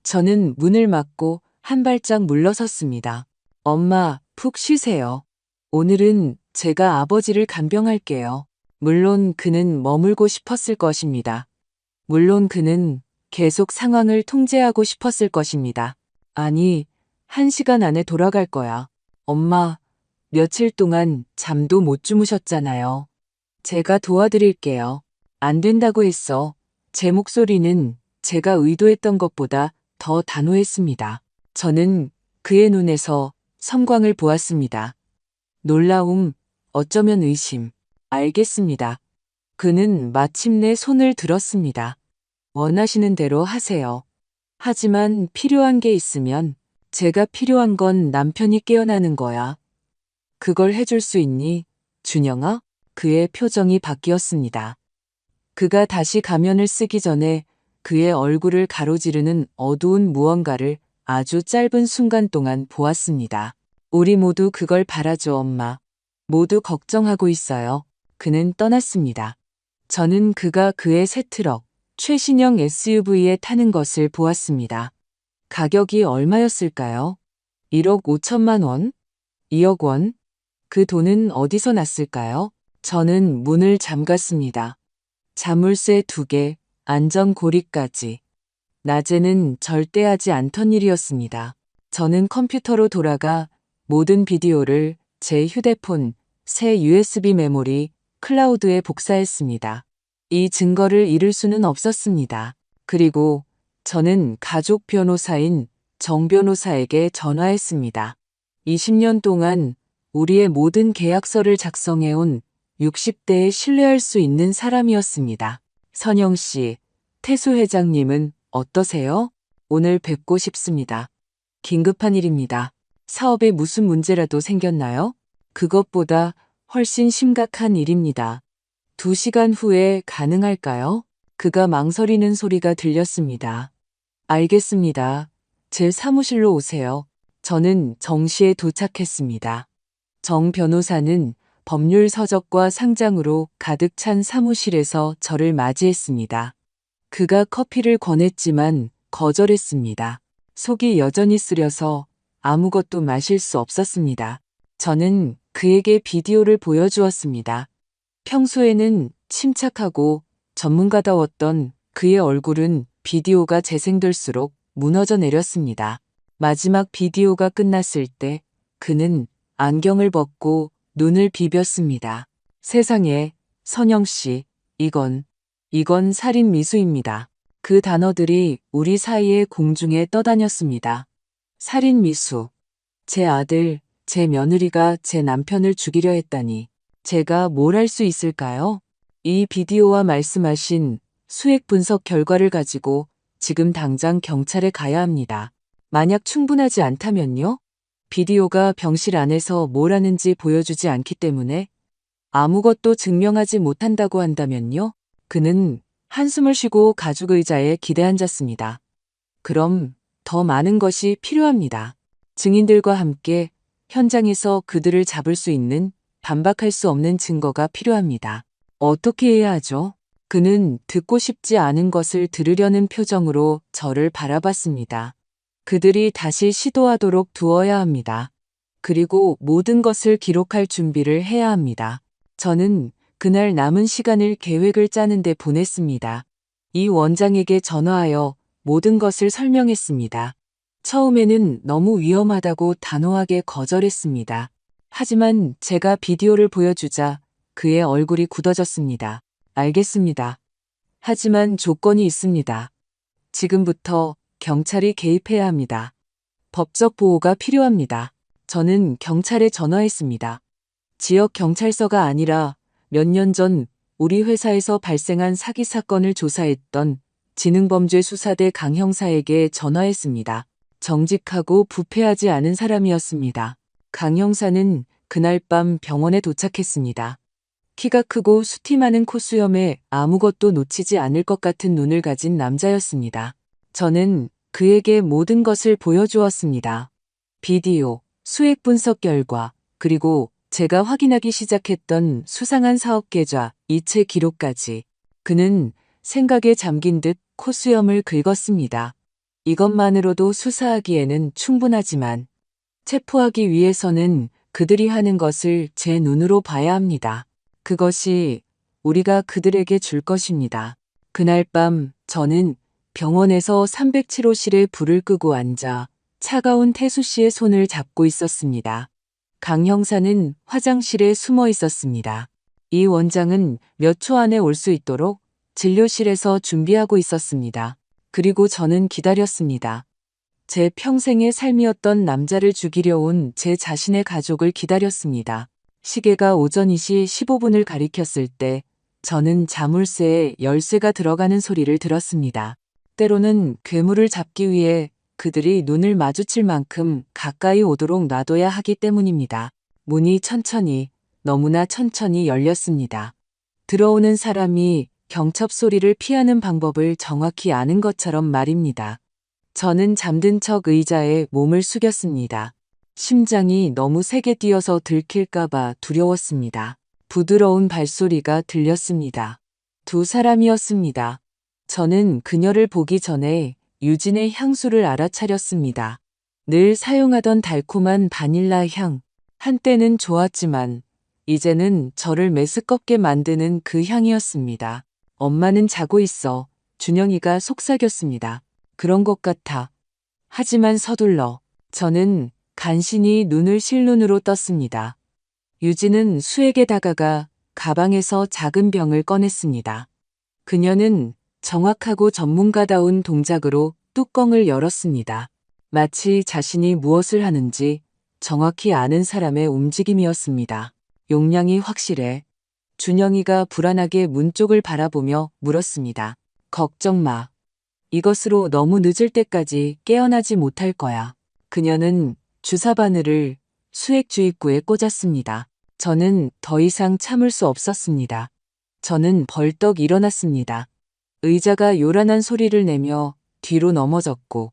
저는 문을 막고 한 발짝 물러섰습니다. 엄마, 푹 쉬세요. 오늘은 제가 아버지를 간병할게요. 물론 그는 머물고 싶었을 것입니다. 물론 그는 계속 상황을 통제하고 싶었을 것입니다. 아니, 1시간 안에 돌아갈 거야. 엄마, 며칠 동안 잠도 못 주무셨잖아요. 제가 도와드릴게요. 안 된다고 했어. 제 목소리는 제가 의도했던 것보다 더 단호했습니다. 저는 그의 눈에서 섬광을 보았습니다. 놀라움, 어쩌면 의심. 알겠습니다. 그는 마침내 손을 들었습니다. 원하시는 대로 하세요. 하지만 필요한 게 있으면 제가 필요한 건 남편이 깨어나는 거야. 그걸 해줄 수 있니, 준영아? 그의 표정이 바뀌었습니다. 그가 다시 가면을 쓰기 전에 그의 얼굴을 가로지르는 어두운 무언가를 아주 짧은 순간 동안 보았습니다. 우리 모두 그걸 바라죠, 엄마. 모두 걱정하고 있어요. 그는 떠났습니다. 저는 그가 그의 새 트럭, 최신형 SUV에 타는 것을 보았습니다. 가격이 얼마였을까요? 1억 5천만 원? 2억 원? 그 돈은 어디서 났을까요? 저는 문을 잠갔습니다. 자물쇠 2개, 안전고리까지. 낮에는 절대 하지 않던 일이었습니다. 저는 컴퓨터로 돌아가 모든 비디오를 제 휴대폰, 새 USB 메모리, 클라우드에 복사했습니다. 이 증거를 잃을 수는 없었습니다. 그리고 저는 가족 변호사인 정 변호사에게 전화했습니다. 20년 동안 우리의 모든 계약서를 작성해온 60대에 신뢰할 수 있는 사람이었습니다. 선영 씨, 태수 회장님은 어떠세요? 오늘 뵙고 싶습니다. 긴급한 일입니다. 사업에 무슨 문제라도 생겼나요? 그것보다 훨씬 심각한 일입니다. 2시간 후에 가능할까요? 그가 망설이는 소리가 들렸습니다. 알겠습니다. 제 사무실로 오세요. 저는 정시에 도착했습니다. 정 변호사는 법률 서적과 상장으로 가득 찬 사무실에서 저를 맞이했습니다. 그가 커피를 권했지만 거절했습니다. 속이 여전히 쓰려서 아무것도 마실 수 없었습니다. 저는 그에게 비디오를 보여주었습니다. 평소에는 침착하고 전문가다웠던 그의 얼굴은 비디오가 재생될수록 무너져 내렸습니다. 마지막 비디오가 끝났을 때 그는 안경을 벗고 눈을 비볐습니다. 세상에, 선영 씨, 이건 살인 미수입니다. 그 단어들이 우리 사이의 공중에 떠다녔습니다. 살인 미수. 제 아들, 제 며느리가 제 남편을 죽이려 했다니. 제가 뭘 할 수 있을까요? 이 비디오와 말씀하신 수액 분석 결과를 가지고 지금 당장 경찰에 가야 합니다. 만약 충분하지 않다면요? 비디오가 병실 안에서 뭘 하는지 보여주지 않기 때문에 아무것도 증명하지 못한다고 한다면요? 그는 한숨을 쉬고 가죽 의자에 기대앉았습니다. 그럼 더 많은 것이 필요합니다. 증인들과 함께 현장에서 그들을 잡을 수 있는 반박할 수 없는 증거가 필요합니다. 어떻게 해야 하죠? 그는 듣고 싶지 않은 것을 들으려는 표정으로 저를 바라봤습니다. 그들이 다시 시도하도록 두어야 합니다. 그리고 모든 것을 기록할 준비를 해야 합니다. 저는 그날 남은 시간을 계획을 짜는데 보냈습니다. 이 원장에게 전화하여 모든 것을 설명했습니다. 처음에는 너무 위험하다고 단호하게 거절했습니다. 하지만 제가 비디오를 보여주자 그의 얼굴이 굳어졌습니다. 알겠습니다. 하지만 조건이 있습니다. 지금부터 경찰이 개입해야 합니다. 법적 보호가 필요합니다. 저는 경찰에 전화했습니다. 지역 경찰서가 아니라 몇 년 전 우리 회사에서 발생한 사기 사건을 조사했던 지능범죄수사대 강 형사에게 전화했습니다. 정직하고 부패하지 않은 사람이었습니다. 강 형사는 그날 밤 병원에 도착했습니다. 키가 크고 숱이 많은 콧수염에 아무것도 놓치지 않을 것 같은 눈을 가진 남자였습니다. 저는 그에게 모든 것을 보여주었습니다. 비디오, 수액 분석 결과, 그리고 제가 확인하기 시작했던 수상한 사업 계좌, 이체 기록까지. 그는 생각에 잠긴 듯 콧수염을 긁었습니다. 이것만으로도 수사하기에는 충분하지만 체포하기 위해서는 그들이 하는 것을 제 눈으로 봐야 합니다. 그것이 우리가 그들에게 줄 것입니다. 그날 밤 저는 병원에서 307호실에 불을 끄고 앉아 차가운 태수 씨의 손을 잡고 있었습니다. 강 형사는 화장실에 숨어 있었습니다. 이 원장은 몇 초 안에 올 수 있도록 진료실에서 준비하고 있었습니다. 그리고 저는 기다렸습니다. 제 평생의 삶이었던 남자를 죽이려 온 제 자신의 가족을 기다렸습니다. 시계가 오전 2시 15분을 가리켰을 때 저는 자물쇠에 열쇠가 들어가는 소리를 들었습니다. 때로는 괴물을 잡기 위해 그들이 눈을 마주칠 만큼 가까이 오도록 놔둬야 하기 때문입니다. 문이 천천히, 너무나 천천히 열렸습니다. 들어오는 사람이 경첩 소리를 피하는 방법을 정확히 아는 것처럼 말입니다. 저는 잠든 척 의자에 몸을 숙였습니다. 심장이 너무 세게 뛰어서 들킬까봐 두려웠습니다. 부드러운 발소리가 들렸습니다. 두 사람이었습니다. 저는 그녀를 보기 전에 유진의 향수를 알아차렸습니다. 늘 사용하던 달콤한 바닐라 향. 한때는 좋았지만 이제는 저를 메스껍게 만드는 그 향이었습니다. 엄마는 자고 있어. 준영이가 속삭였습니다. 그런 것 같아. 하지만 서둘러. 저는 간신히 눈을 실눈으로 떴습니다. 유진은 수에게 다가가 가방에서 작은 병을 꺼냈습니다. 그녀는 정확하고 전문가다운 동작으로 뚜껑을 열었습니다. 마치 자신이 무엇을 하는지 정확히 아는 사람의 움직임이었습니다. 용량이 확실해. 준영이가 불안하게 문 쪽을 바라보며 물었습니다. 걱정 마. 이것으로 너무 늦을 때까지 깨어나지 못할 거야. 그녀는 주사 바늘을 수액 주입구에 꽂았습니다. 저는 더 이상 참을 수 없었습니다. 저는 벌떡 일어났습니다. 의자가 요란한 소리를 내며 뒤로 넘어졌고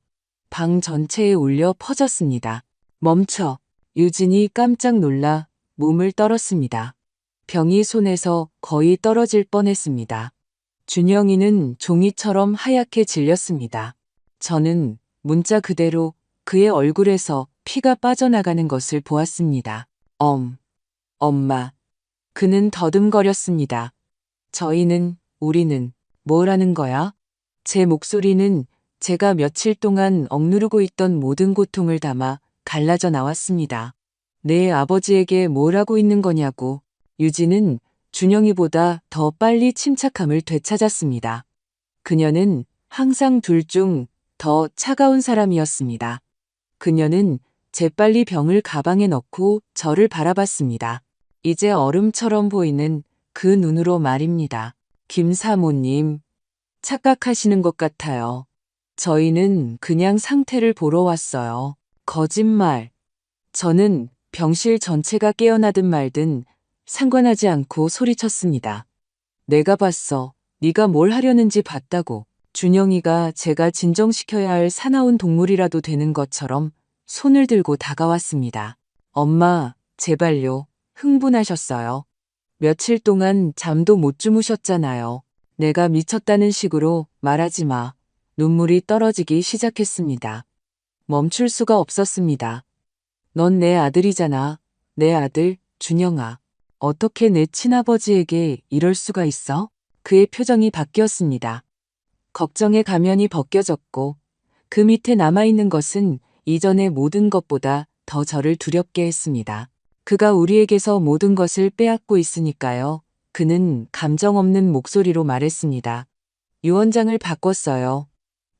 방 전체에 울려 퍼졌습니다. 멈춰. 유진이 깜짝 놀라 몸을 떨었습니다. 병이 손에서 거의 떨어질 뻔했습니다. 준영이는 종이처럼 하얗게 질렸습니다. 저는 문자 그대로 그의 얼굴에서 피가 빠져나가는 것을 보았습니다. 엄마. 그는 더듬거렸습니다. 우리는 뭘 하는 거야? 제 목소리는 제가 며칠 동안 억누르고 있던 모든 고통을 담아 갈라져 나왔습니다. 내 아버지에게 뭘 하고 있는 거냐고. 유진은 준영이보다 더 빨리 침착함을 되찾았습니다. 그녀는 항상 둘 중 더 차가운 사람이었습니다. 그녀는 재빨리 병을 가방에 넣고 저를 바라봤습니다. 이제 얼음처럼 보이는 그 눈으로 말입니다. 김 사모님, 착각하시는 것 같아요. 저희는 그냥 상태를 보러 왔어요. 거짓말. 저는 병실 전체가 깨어나든 말든 상관하지 않고 소리쳤습니다. 내가 봤어. 네가 뭘 하려는지 봤다고. 준영이가 제가 진정시켜야 할 사나운 동물이라도 되는 것처럼 손을 들고 다가왔습니다. 엄마, 제발요. 흥분하셨어요. 며칠 동안 잠도 못 주무셨잖아요. 내가 미쳤다는 식으로 말하지 마. 눈물이 떨어지기 시작했습니다. 멈출 수가 없었습니다. 넌 내 아들이잖아. 내 아들, 준영아. 어떻게 내 친아버지에게 이럴 수가 있어? 그의 표정이 바뀌었습니다. 걱정의 가면이 벗겨졌고 그 밑에 남아있는 것은 이전의 모든 것보다 더 저를 두렵게 했습니다. 그가 우리에게서 모든 것을 빼앗고 있으니까요. 그는 감정 없는 목소리로 말했습니다. 유언장을 바꿨어요.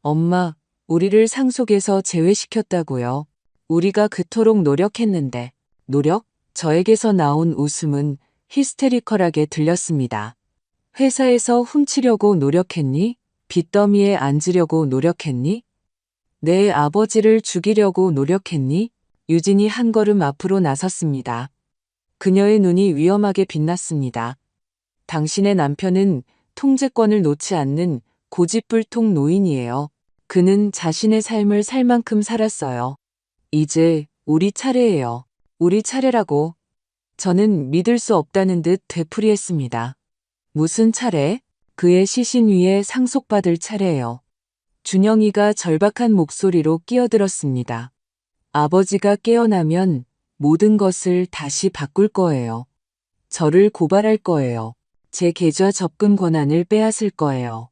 엄마, 우리를 상속에서 제외시켰다고요. 우리가 그토록 노력했는데. 노력? 저에게서 나온 웃음은 히스테리컬하게 들렸습니다. 회사에서 훔치려고 노력했니? 빚더미에 앉으려고 노력했니? 내 아버지를 죽이려고 노력했니? 유진이 한 걸음 앞으로 나섰습니다. 그녀의 눈이 위험하게 빛났습니다. 당신의 남편은 통제권을 놓지 않는 고집불통 노인이에요. 그는 자신의 삶을 살 만큼 살았어요. 이제 우리 차례예요. 우리 차례라고. 저는 믿을 수 없다는 듯 되풀이했습니다. 무슨 차례? 그의 시신 위에 상속받을 차례예요. 준영이가 절박한 목소리로 끼어들었습니다. 아버지가 깨어나면 모든 것을 다시 바꿀 거예요. 저를 고발할 거예요. 제 계좌 접근 권한을 빼앗을 거예요.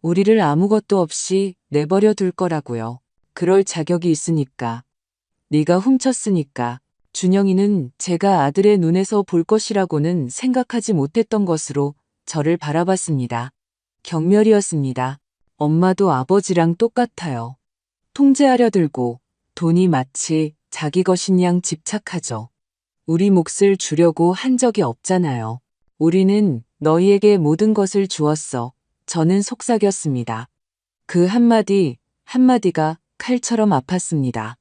우리를 아무것도 없이 내버려 둘 거라고요. 그럴 자격이 있으니까. 네가 훔쳤으니까. 준영이는 제가 아들의 눈에서 볼 것이라고는 생각하지 못했던 것으로 저를 바라봤습니다. 경멸이었습니다. 엄마도 아버지랑 똑같아요. 통제하려 들고 돈이 마치 자기 것인 양 집착하죠. 우리 몫을 주려고 한 적이 없잖아요. 우리는 너희에게 모든 것을 주었어. 저는 속삭였습니다. 그 한마디가 칼처럼 아팠습니다.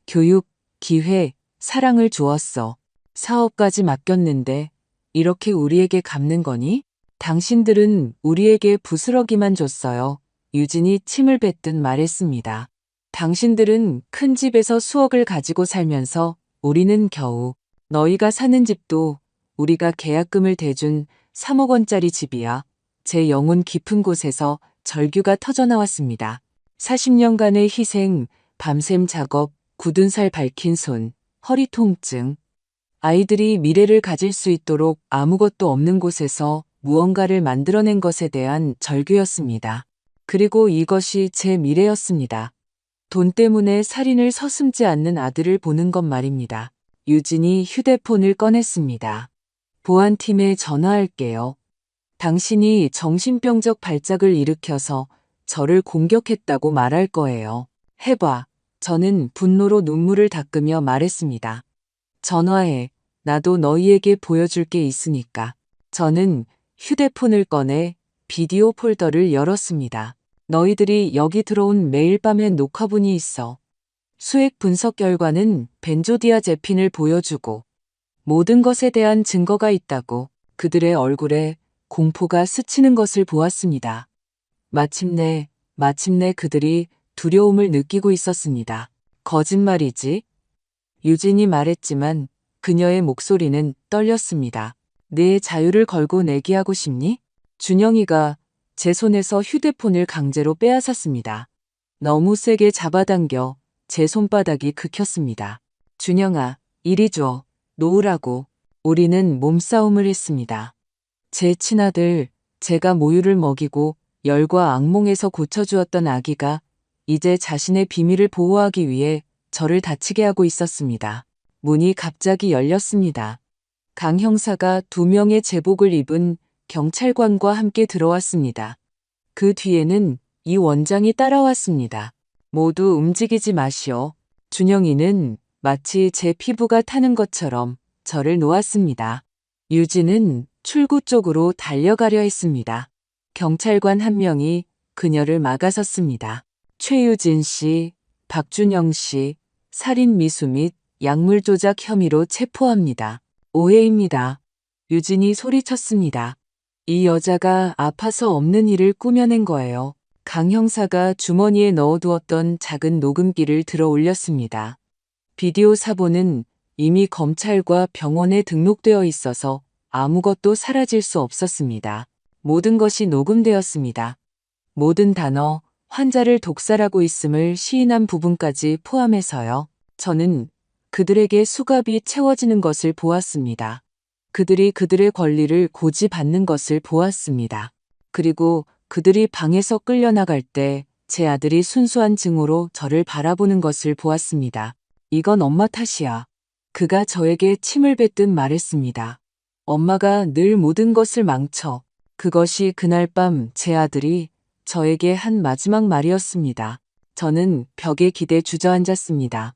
교육, 기회, 사랑을 주었어. 사업까지 맡겼는데 이렇게 우리에게 갚는 거니? 당신들은 우리에게 부스러기만 줬어요. 유진이 침을 뱉듯 말했습니다. 당신들은 큰 집에서 수억을 가지고 살면서 우리는 겨우 너희가 사는 집도 우리가 계약금을 대준 3억 원짜리 집이야. 제 영혼 깊은 곳에서 절규가 터져나왔습니다. 40년간의 희생, 밤샘 작업, 굳은 살 밝힌 손, 허리 통증. 아이들이 미래를 가질 수 있도록 아무것도 없는 곳에서 무언가를 만들어낸 것에 대한 절규였습니다. 그리고 이것이 제 미래였습니다. 돈 때문에 살인을 서슴지 않는 아들을 보는 것 말입니다. 유진이 휴대폰을 꺼냈습니다. 보안팀에 전화할게요. 당신이 정신병적 발작을 일으켜서 저를 공격했다고 말할 거예요. 해봐. 저는 분노로 눈물을 닦으며 말했습니다. 전화해. 나도 너희에게 보여줄 게 있으니까. 저는 휴대폰을 꺼내 비디오 폴더를 열었습니다. 너희들이 여기 들어온 매일 밤의 녹화본이 있어. 수액 분석 결과는 벤조디아제핀을 보여주고 모든 것에 대한 증거가 있다고. 그들의 얼굴에 공포가 스치는 것을 보았습니다. 마침내 그들이 두려움을 느끼고 있었습니다. 거짓말이지. 유진이 말했지만 그녀의 목소리는 떨렸습니다. 내 자유를 걸고 내기하고 싶니? 준영이가 제 손에서 휴대폰을 강제로 빼앗았습니다. 너무 세게 잡아당겨 제 손바닥이 긁혔습니다. 준영아, 이리 줘. 놓으라고. 우리는 몸싸움을 했습니다. 제 친아들, 제가 모유를 먹이고 열과 악몽에서 고쳐주었던 아기가 이제 자신의 비밀을 보호하기 위해 저를 다치게 하고 있었습니다. 문이 갑자기 열렸습니다. 강 형사가 2명의 제복을 입은 경찰관과 함께 들어왔습니다. 그 뒤에는 이 원장이 따라왔습니다. 모두 움직이지 마시오. 준영이는 마치 제 피부가 타는 것처럼 저를 놓았습니다. 유진은 출구 쪽으로 달려가려 했습니다. 경찰관 한 명이 그녀를 막아섰습니다. 최유진 씨, 박준영 씨, 살인 미수 및 약물 조작 혐의로 체포합니다. 오해입니다. 유진이 소리쳤습니다. 이 여자가 아파서 없는 일을 꾸며낸 거예요. 강 형사가 주머니에 넣어두었던 작은 녹음기를 들어 올렸습니다. 비디오 사본은 이미 검찰과 병원에 등록되어 있어서 아무것도 사라질 수 없었습니다. 모든 것이 녹음되었습니다. 모든 단어, 환자를 독살하고 있음을 시인한 부분까지 포함해서요. 저는 그들에게 수갑이 채워지는 것을 보았습니다. 그들이 그들의 권리를 고지받는 것을 보았습니다. 그리고 그들이 방에서 끌려나갈 때 제 아들이 순수한 증오로 저를 바라보는 것을 보았습니다. 이건 엄마 탓이야. 그가 저에게 침을 뱉듯 말했습니다. 엄마가 늘 모든 것을 망쳐. 그것이 그날 밤 제 아들이 저에게 한 마지막 말이었습니다. 저는 벽에 기대 주저앉았습니다.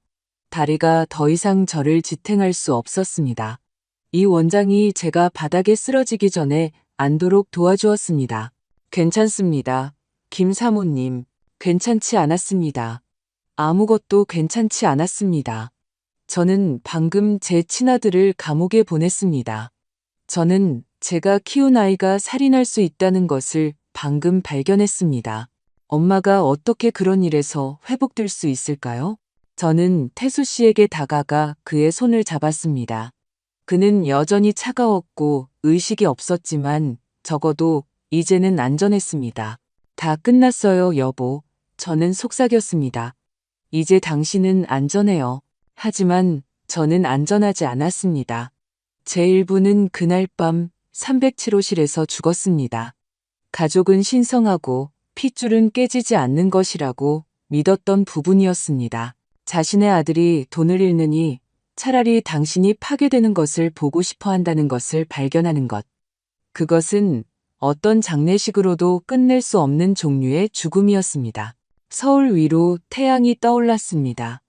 다리가 더 이상 저를 지탱할 수 없었습니다. 이 원장이 제가 바닥에 쓰러지기 전에 앉도록 도와주었습니다. 괜찮습니다. 김 사모님, 괜찮지 않았습니다. 아무것도 괜찮지 않았습니다. 저는 방금 제 친아들을 감옥에 보냈습니다. 저는 제가 키운 아이가 살인할 수 있다는 것을 방금 발견했습니다. 엄마가 어떻게 그런 일에서 회복될 수 있을까요? 저는 태수 씨에게 다가가 그의 손을 잡았습니다. 그는 여전히 차가웠고 의식이 없었지만 적어도 이제는 안전했습니다. 다 끝났어요, 여보. 저는 속삭였습니다. 이제 당신은 안전해요. 하지만 저는 안전하지 않았습니다. 제 일부는 그날 밤 307호실에서 죽었습니다. 가족은 신성하고 핏줄은 깨지지 않는 것이라고 믿었던 부분이었습니다. 자신의 아들이 돈을 잃느니 차라리 당신이 파괴되는 것을 보고 싶어 한다는 것을 발견하는 것. 그것은 어떤 장례식으로도 끝낼 수 없는 종류의 죽음이었습니다. 서울 위로 태양이 떠올랐습니다.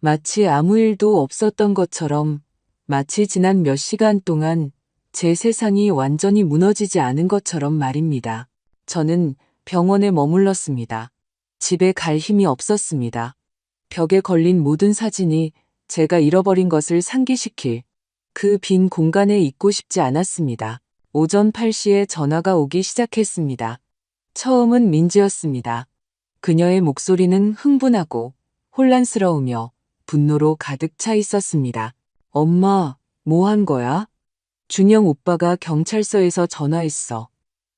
마치 아무 일도 없었던 것처럼, 마치 지난 몇 시간 동안 제 세상이 완전히 무너지지 않은 것처럼 말입니다. 저는 병원에 머물렀습니다. 집에 갈 힘이 없었습니다. 벽에 걸린 모든 사진이 제가 잃어버린 것을 상기시킬 그 빈 공간에 있고 싶지 않았습니다. 오전 8시에 전화가 오기 시작했습니다. 처음은 민지였습니다. 그녀의 목소리는 흥분하고 혼란스러우며 분노로 가득 차 있었습니다. 엄마, 뭐 한 거야? 준영 오빠가 경찰서에서 전화했어.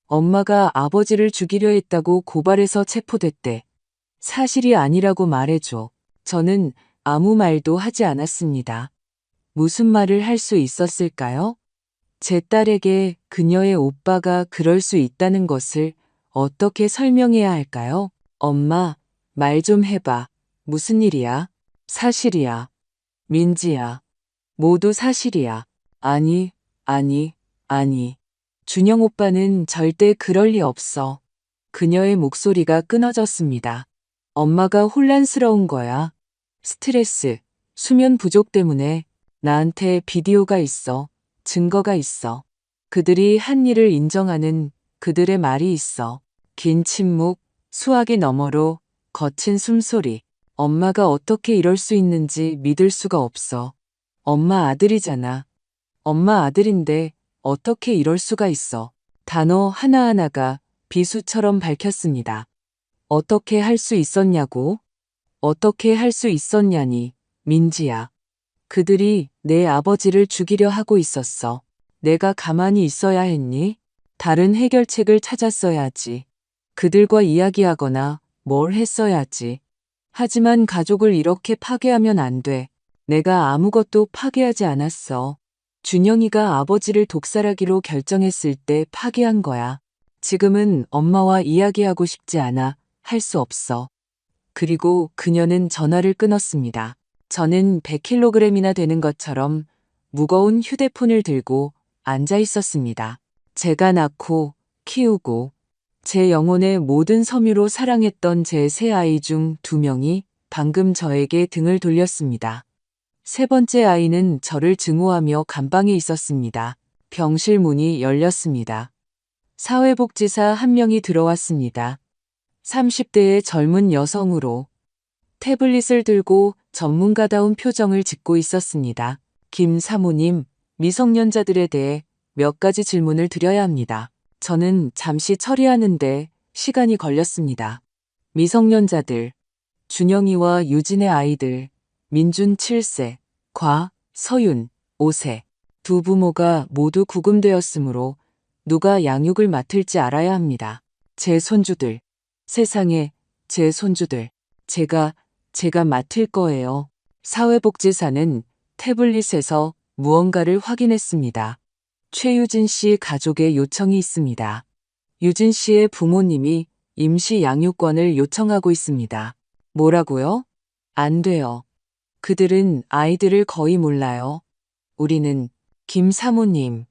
엄마가 아버지를 죽이려 했다고 고발해서 체포됐대. 사실이 아니라고 말해줘. 저는 아무 말도 하지 않았습니다. 무슨 말을 할 수 있었을까요? 제 딸에게 그녀의 오빠가 그럴 수 있다는 것을 어떻게 설명해야 할까요? 엄마, 말 좀 해봐. 무슨 일이야? 사실이야. 민지야. 모두 사실이야. 아니, 아니. 준영 오빠는 절대 그럴 리 없어. 그녀의 목소리가 끊어졌습니다. 엄마가 혼란스러운 거야. 스트레스, 수면 부족 때문에 나한테 비디오가 있어. 증거가 있어. 그들이 한 일을 인정하는 그들의 말이 있어. 긴 침묵, 수화기 너머로 거친 숨소리. 엄마가 어떻게 이럴 수 있는지 믿을 수가 없어. 엄마 아들이잖아. 엄마 아들인데 어떻게 이럴 수가 있어. 단어 하나하나가 비수처럼 밝혔습니다. 어떻게 할 수 있었냐고? 어떻게 할 수 있었냐니, 민지야. 그들이 내 아버지를 죽이려 하고 있었어. 내가 가만히 있어야 했니? 다른 해결책을 찾았어야지. 그들과 이야기하거나 뭘 했어야지. 하지만 가족을 이렇게 파괴하면 안 돼. 내가 아무것도 파괴하지 않았어. 준영이가 아버지를 독살하기로 결정했을 때 파괴한 거야. 지금은 엄마와 이야기하고 싶지 않아. 할 수 없어. 그리고 그녀는 전화를 끊었습니다. 저는 100kg이나 되는 것처럼 무거운 휴대폰을 들고 앉아 있었습니다. 제가 낳고 키우고 제 영혼의 모든 섬유로 사랑했던 제 세 아이 중 2명이 방금 저에게 등을 돌렸습니다. 세 번째 아이는 저를 증오하며 감방에 있었습니다. 병실 문이 열렸습니다. 사회복지사 한 명이 들어왔습니다. 30대의 젊은 여성으로 태블릿을 들고 전문가다운 표정을 짓고 있었습니다. 김 사모님, 미성년자들에 대해 몇 가지 질문을 드려야 합니다. 저는 잠시 처리하는데 시간이 걸렸습니다. 미성년자들, 준영이와 유진의 아이들, 민준 7세, 서윤 5세. 두 부모가 모두 구금되었으므로 누가 양육을 맡을지 알아야 합니다. 제 손주들, 세상에 제 손주들, 제가 맡을 거예요. 사회복지사는 태블릿에서 무언가를 확인했습니다. 최유진 씨 가족의 요청이 있습니다. 유진 씨의 부모님이 임시 양육권을 요청하고 있습니다. 뭐라고요? 안 돼요. 그들은 아이들을 거의 몰라요. 우리는 김 사모님.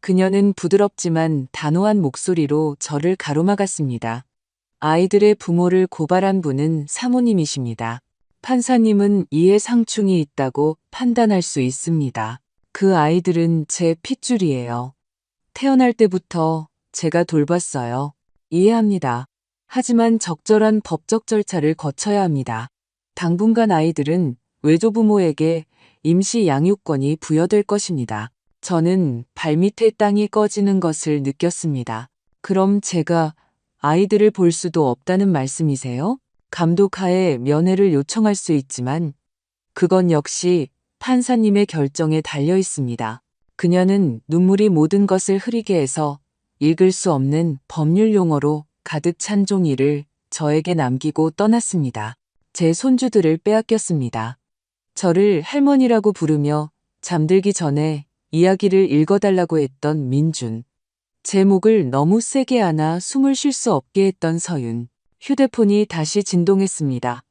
그녀는 부드럽지만 단호한 목소리로 저를 가로막았습니다. 아이들의 부모를 고발한 분은 사모님이십니다. 판사님은 이해 상충이 있다고 판단할 수 있습니다. 그 아이들은 제 핏줄이에요. 태어날 때부터 제가 돌봤어요. 이해합니다. 하지만 적절한 법적 절차를 거쳐야 합니다. 당분간 아이들은 외조부모에게 임시 양육권이 부여될 것입니다. 저는 발밑에 땅이 꺼지는 것을 느꼈습니다. 그럼 제가 아이들을 볼 수도 없다는 말씀이세요? 감독하에 면회를 요청할 수 있지만 그건 역시 판사님의 결정에 달려 있습니다. 그녀는 눈물이 모든 것을 흐리게 해서 읽을 수 없는 법률 용어로 가득 찬 종이를 저에게 남기고 떠났습니다. 제 손주들을 빼앗겼습니다. 저를 할머니라고 부르며 잠들기 전에 이야기를 읽어달라고 했던 민준. 제 목을 너무 세게 안아 숨을 쉴 수 없게 했던 서윤. 휴대폰이 다시 진동했습니다.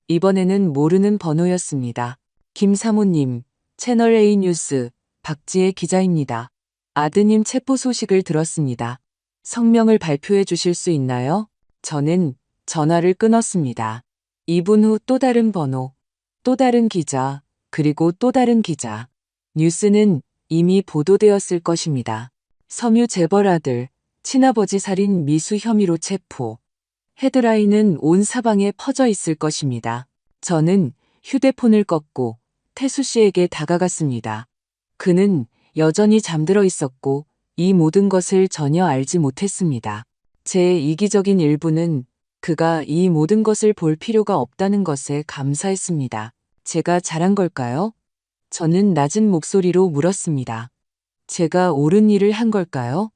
이번에는 모르는 번호였습니다. 김 사모님, 채널A 뉴스 박지혜 기자입니다. 아드님 체포 소식을 들었습니다. 성명을 발표해 주실 수 있나요? 저는 전화를 끊었습니다. 2분 후 또 다른 번호, 또 다른 기자, 그리고 또 다른 기자. 뉴스는 이미 보도되었을 것입니다. 섬유 재벌 아들, 친아버지 살인 미수 혐의로 체포. 헤드라인은 온 사방에 퍼져 있을 것입니다. 저는 휴대폰을 껐고 태수 씨에게 다가갔습니다. 그는 여전히 잠들어 있었고 이 모든 것을 전혀 알지 못했습니다. 제 이기적인 일부는 그가 이 모든 것을 볼 필요가 없다는 것에 감사했습니다. 제가 잘한 걸까요? 저는 낮은 목소리로 물었습니다. 제가 옳은 일을 한 걸까요?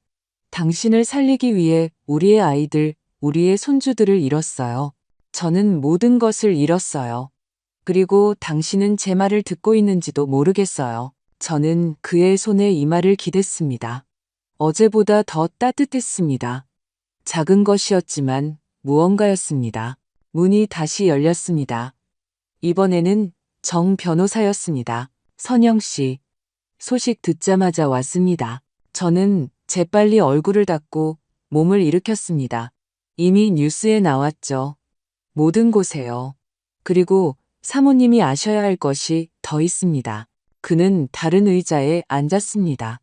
당신을 살리기 위해 우리의 아이들, 우리의 손주들을 잃었어요. 저는 모든 것을 잃었어요. 그리고 당신은 제 말을 듣고 있는지도 모르겠어요. 저는 그의 손에 이마를 기댔습니다. 어제보다 더 따뜻했습니다. 작은 것이었지만 무언가였습니다. 문이 다시 열렸습니다. 이번에는 정 변호사였습니다. 선영 씨, 소식 듣자마자 왔습니다. 저는 재빨리 얼굴을 닦고 몸을 일으켰습니다. 이미 뉴스에 나왔죠. 모든 곳에요. 그리고 사모님이 아셔야 할 것이 더 있습니다. 그는 다른 의자에 앉았습니다.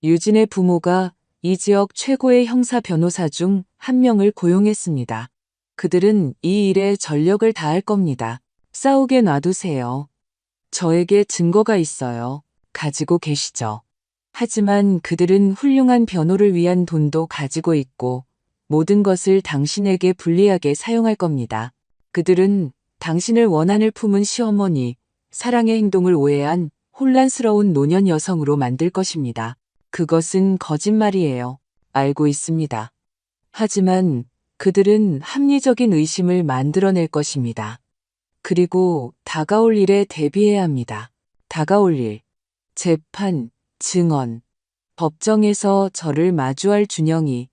유진의 부모가 이 지역 최고의 형사 변호사 중 한 명을 고용했습니다. 그들은 이 일에 전력을 다할 겁니다. 싸우게 놔두세요. 저에게 증거가 있어요. 가지고 계시죠. 하지만 그들은 훌륭한 변호를 위한 돈도 가지고 있고 모든 것을 당신에게 불리하게 사용할 겁니다. 그들은 당신을 원한을 품은 시어머니, 사랑의 행동을 오해한 혼란스러운 노년 여성으로 만들 것입니다. 그것은 거짓말이에요. 알고 있습니다. 하지만 그들은 합리적인 의심을 만들어낼 것입니다. 그리고 다가올 일에 대비해야 합니다. 다가올 일, 재판, 증언, 법정에서 저를 마주할 준영이,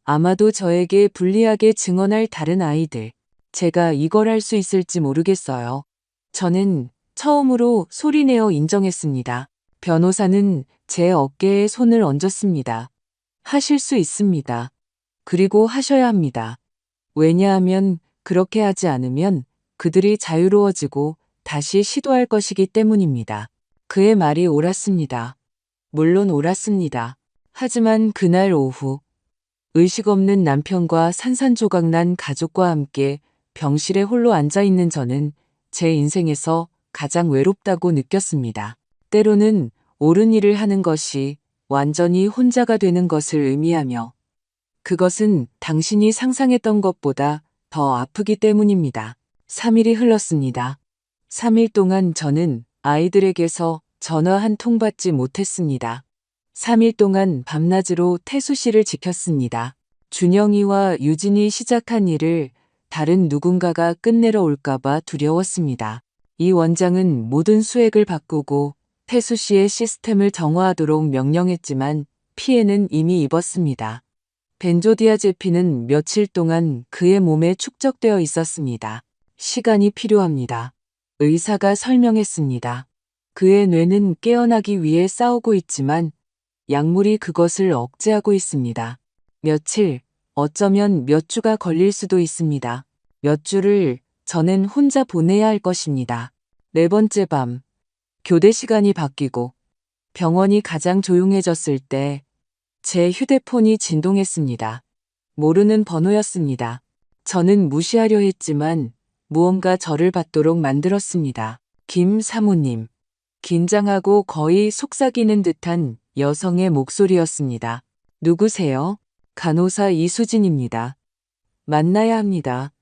아마도 저에게 불리하게 증언할 다른 아이들, 제가 이걸 할 수 있을지 모르겠어요. 저는 처음으로 소리내어 인정했습니다. 변호사는 제 어깨에 손을 얹었습니다. 하실 수 있습니다. 그리고 하셔야 합니다. 왜냐하면 그렇게 하지 않으면 그들이 자유로워지고 다시 시도할 것이기 때문입니다. 그의 말이 옳았습니다. 물론 옳았습니다. 하지만 그날 오후 의식 없는 남편과 산산조각난 가족과 함께 병실에 홀로 앉아있는 저는 제 인생에서 가장 외롭다고 느꼈습니다. 때로는 옳은 일을 하는 것이 완전히 혼자가 되는 것을 의미하며 그것은 당신이 상상했던 것보다 더 아프기 때문입니다. 3일이 흘렀습니다. 3일 동안 저는 아이들에게서 전화 한 통 받지 못했습니다. 3일 동안 밤낮으로 태수 씨를 지켰습니다. 준영이와 유진이 시작한 일을 다른 누군가가 끝내러 올까봐 두려웠습니다. 이 원장은 모든 수액을 바꾸고 태수 씨의 시스템을 정화하도록 명령했지만 피해는 이미 입었습니다. 벤조디아제핀은 며칠 동안 그의 몸에 축적되어 있었습니다. 시간이 필요합니다. 의사가 설명했습니다. 그의 뇌는 깨어나기 위해 싸우고 있지만 약물이 그것을 억제하고 있습니다. 며칠, 어쩌면 몇 주가 걸릴 수도 있습니다. 몇 주를 저는 혼자 보내야 할 것입니다. 네 번째 밤, 교대 시간이 바뀌고 병원이 가장 조용해졌을 때 제 휴대폰이 진동했습니다. 모르는 번호였습니다. 저는 무시하려 했지만 무언가 저를 받도록 만들었습니다. 김 사모님. 긴장하고 거의 속삭이는 듯한 여성의 목소리였습니다. 누구세요? 간호사 이수진입니다. 만나야 합니다.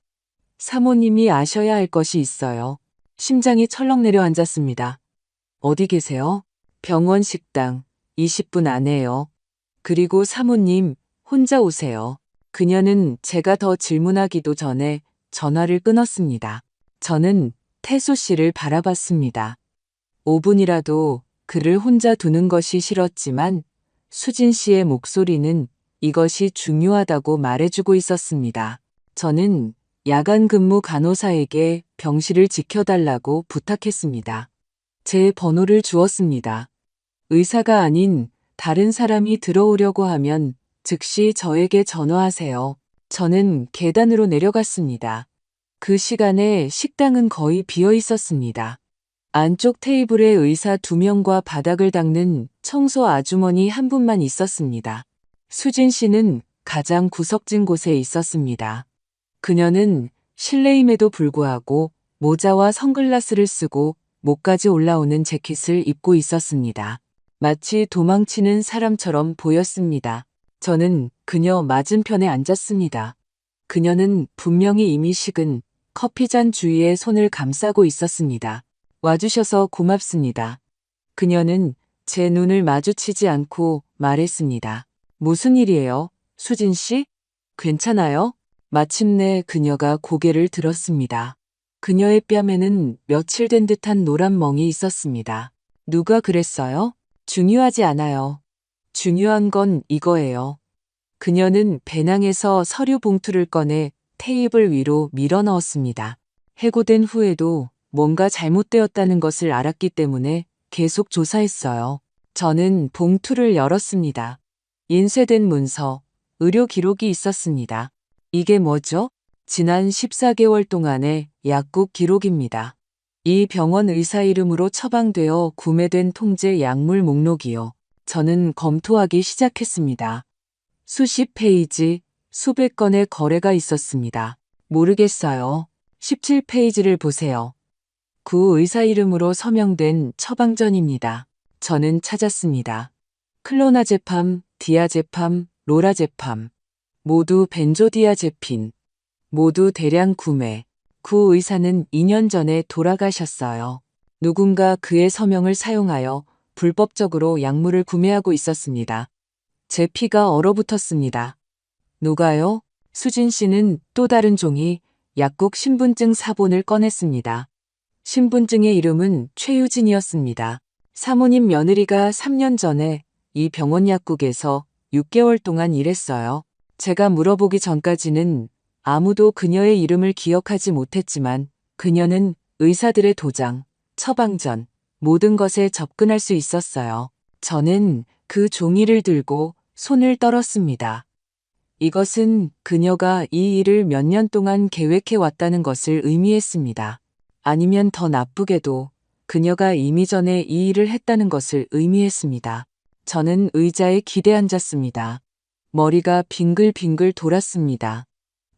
사모님이 아셔야 할 것이 있어요. 심장이 철렁 내려앉았습니다. 어디 계세요? 병원 식당. 20분 안에요. 그리고 사모님, 혼자 오세요. 그녀는 제가 더 질문하기도 전에 전화를 끊었습니다. 저는 태수 씨를 바라봤습니다. 5분이라도 그를 혼자 두는 것이 싫었지만 수진 씨의 목소리는 이것이 중요하다고 말해주고 있었습니다. 저는 야간 근무 간호사에게 병실을 지켜달라고 부탁했습니다. 제 번호를 주었습니다. 의사가 아닌 다른 사람이 들어오려고 하면 즉시 저에게 전화하세요. 저는 계단으로 내려갔습니다. 그 시간에 식당은 거의 비어 있었습니다. 안쪽 테이블에 의사 2명과 바닥을 닦는 청소 아주머니 한 분만 있었습니다. 수진 씨는 가장 구석진 곳에 있었습니다. 그녀는 실내임에도 불구하고 모자와 선글라스를 쓰고 목까지 올라오는 재킷을 입고 있었습니다. 마치 도망치는 사람처럼 보였습니다. 저는 그녀 맞은편에 앉았습니다. 그녀는 분명히 이미 식은 커피잔 주위에 손을 감싸고 있었습니다. 와주셔서 고맙습니다. 그녀는 제 눈을 마주치지 않고 말했습니다. 무슨 일이에요, 수진 씨? 괜찮아요? 마침내 그녀가 고개를 들었습니다. 그녀의 뺨에는 며칠 된 듯한 노란 멍이 있었습니다. 누가 그랬어요? 중요하지 않아요. 중요한 건 이거예요. 그녀는 배낭에서 서류 봉투를 꺼내 테이블 위로 밀어 넣었습니다. 해고된 후에도 뭔가 잘못되었다는 것을 알았기 때문에 계속 조사했어요. 저는 봉투를 열었습니다. 인쇄된 문서, 의료 기록이 있었습니다. 이게 뭐죠? 지난 14개월 동안의 약국 기록입니다. 이 병원 의사 이름으로 처방되어 구매된 통제 약물 목록이요. 저는 검토하기 시작했습니다. 수십 페이지, 수백 건의 거래가 있었습니다. 모르겠어요. 17페이지를 보세요. 구 의사 이름으로 서명된 처방전입니다. 저는 찾았습니다. 클로나제팜, 디아제팜, 로라제팜, 모두 벤조디아제핀, 모두 대량 구매. 구 의사는 2년 전에 돌아가셨어요. 누군가 그의 서명을 사용하여 불법적으로 약물을 구매하고 있었습니다. 제 피가 얼어붙었습니다. 누가요? 수진 씨는 또 다른 종이 약국 신분증 사본을 꺼냈습니다. 신분증의 이름은 최유진이었습니다. 사모님 며느리가 3년 전에 이 병원 약국에서 6개월 동안 일했어요. 제가 물어보기 전까지는 아무도 그녀의 이름을 기억하지 못했지만 그녀는 의사들의 도장, 처방전, 모든 것에 접근할 수 있었어요. 저는 그 종이를 들고 손을 떨었습니다. 이것은 그녀가 이 일을 몇 년 동안 계획해 왔다는 것을 의미했습니다. 아니면 더 나쁘게도 그녀가 이미 전에 이 일을 했다는 것을 의미했습니다. 저는 의자에 기대 앉았습니다. 머리가 빙글빙글 돌았습니다.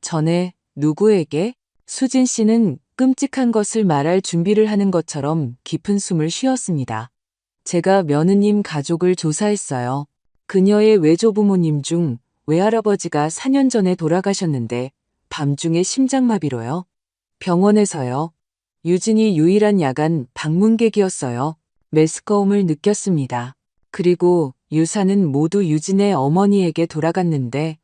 전에 누구에게? 수진 씨는 끔찍한 것을 말할 준비를 하는 것처럼 깊은 숨을 쉬었습니다. 제가 며느님 가족을 조사했어요. 그녀의 외조부모님 중 외할아버지가 4년 전에 돌아가셨는데 밤중에 심장마비로요. 병원에서요. 유진이 유일한 야간 방문객이었어요. 메스꺼움을 느꼈습니다. 그리고 유산은 모두 유진의 어머니에게 돌아갔는데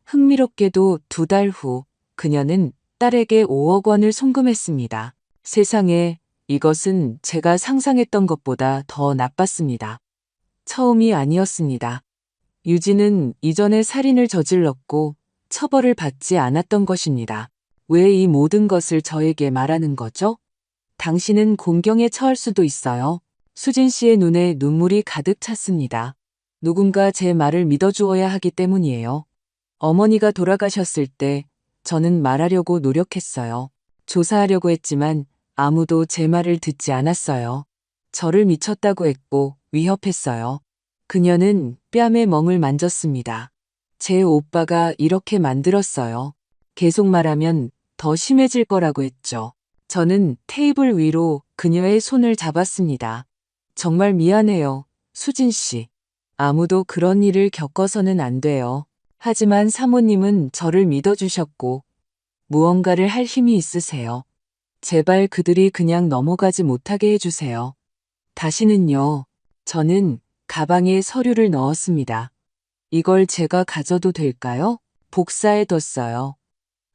흥미롭게도 2달 후 그녀는 딸에게 5억 원을 송금했습니다. 세상에, 이것은 제가 상상했던 것보다 더 나빴습니다. 처음이 아니었습니다. 유진은 이전에 살인을 저질렀고 처벌을 받지 않았던 것입니다. 왜 이 모든 것을 저에게 말하는 거죠? 당신은 공경에 처할 수도 있어요. 수진 씨의 눈에 눈물이 가득 찼습니다. 누군가 제 말을 믿어주어야 하기 때문이에요. 어머니가 돌아가셨을 때 저는 말하려고 노력했어요. 조사하려고 했지만 아무도 제 말을 듣지 않았어요. 저를 미쳤다고 했고 위협했어요. 그녀는 뺨에 멍을 만졌습니다. 제 오빠가 이렇게 만들었어요. 계속 말하면 더 심해질 거라고 했죠. 저는 테이블 위로 그녀의 손을 잡았습니다. 정말 미안해요, 수진 씨. 아무도 그런 일을 겪어서는 안 돼요. 하지만 사모님은 저를 믿어주셨고 무언가를 할 힘이 있으세요. 제발 그들이 그냥 넘어가지 못하게 해주세요. 다시는요. 저는 가방에 서류를 넣었습니다. 이걸 제가 가져도 될까요? 복사해뒀어요.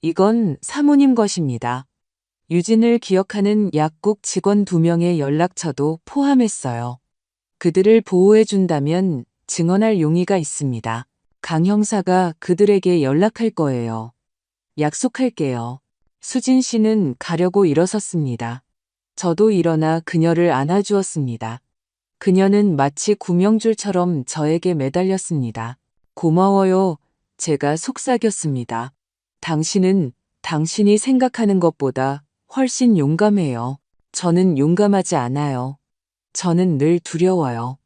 이건 사모님 것입니다. 유진을 기억하는 약국 직원 2명의 연락처도 포함했어요. 그들을 보호해준다면 증언할 용의가 있습니다. 강 형사가 그들에게 연락할 거예요. 약속할게요. 수진 씨는 가려고 일어섰습니다. 저도 일어나 그녀를 안아주었습니다. 그녀는 마치 구명줄처럼 저에게 매달렸습니다. 고마워요. 제가 속삭였습니다. 당신은 당신이 생각하는 것보다 훨씬 용감해요. 저는 용감하지 않아요. 저는 늘 두려워요.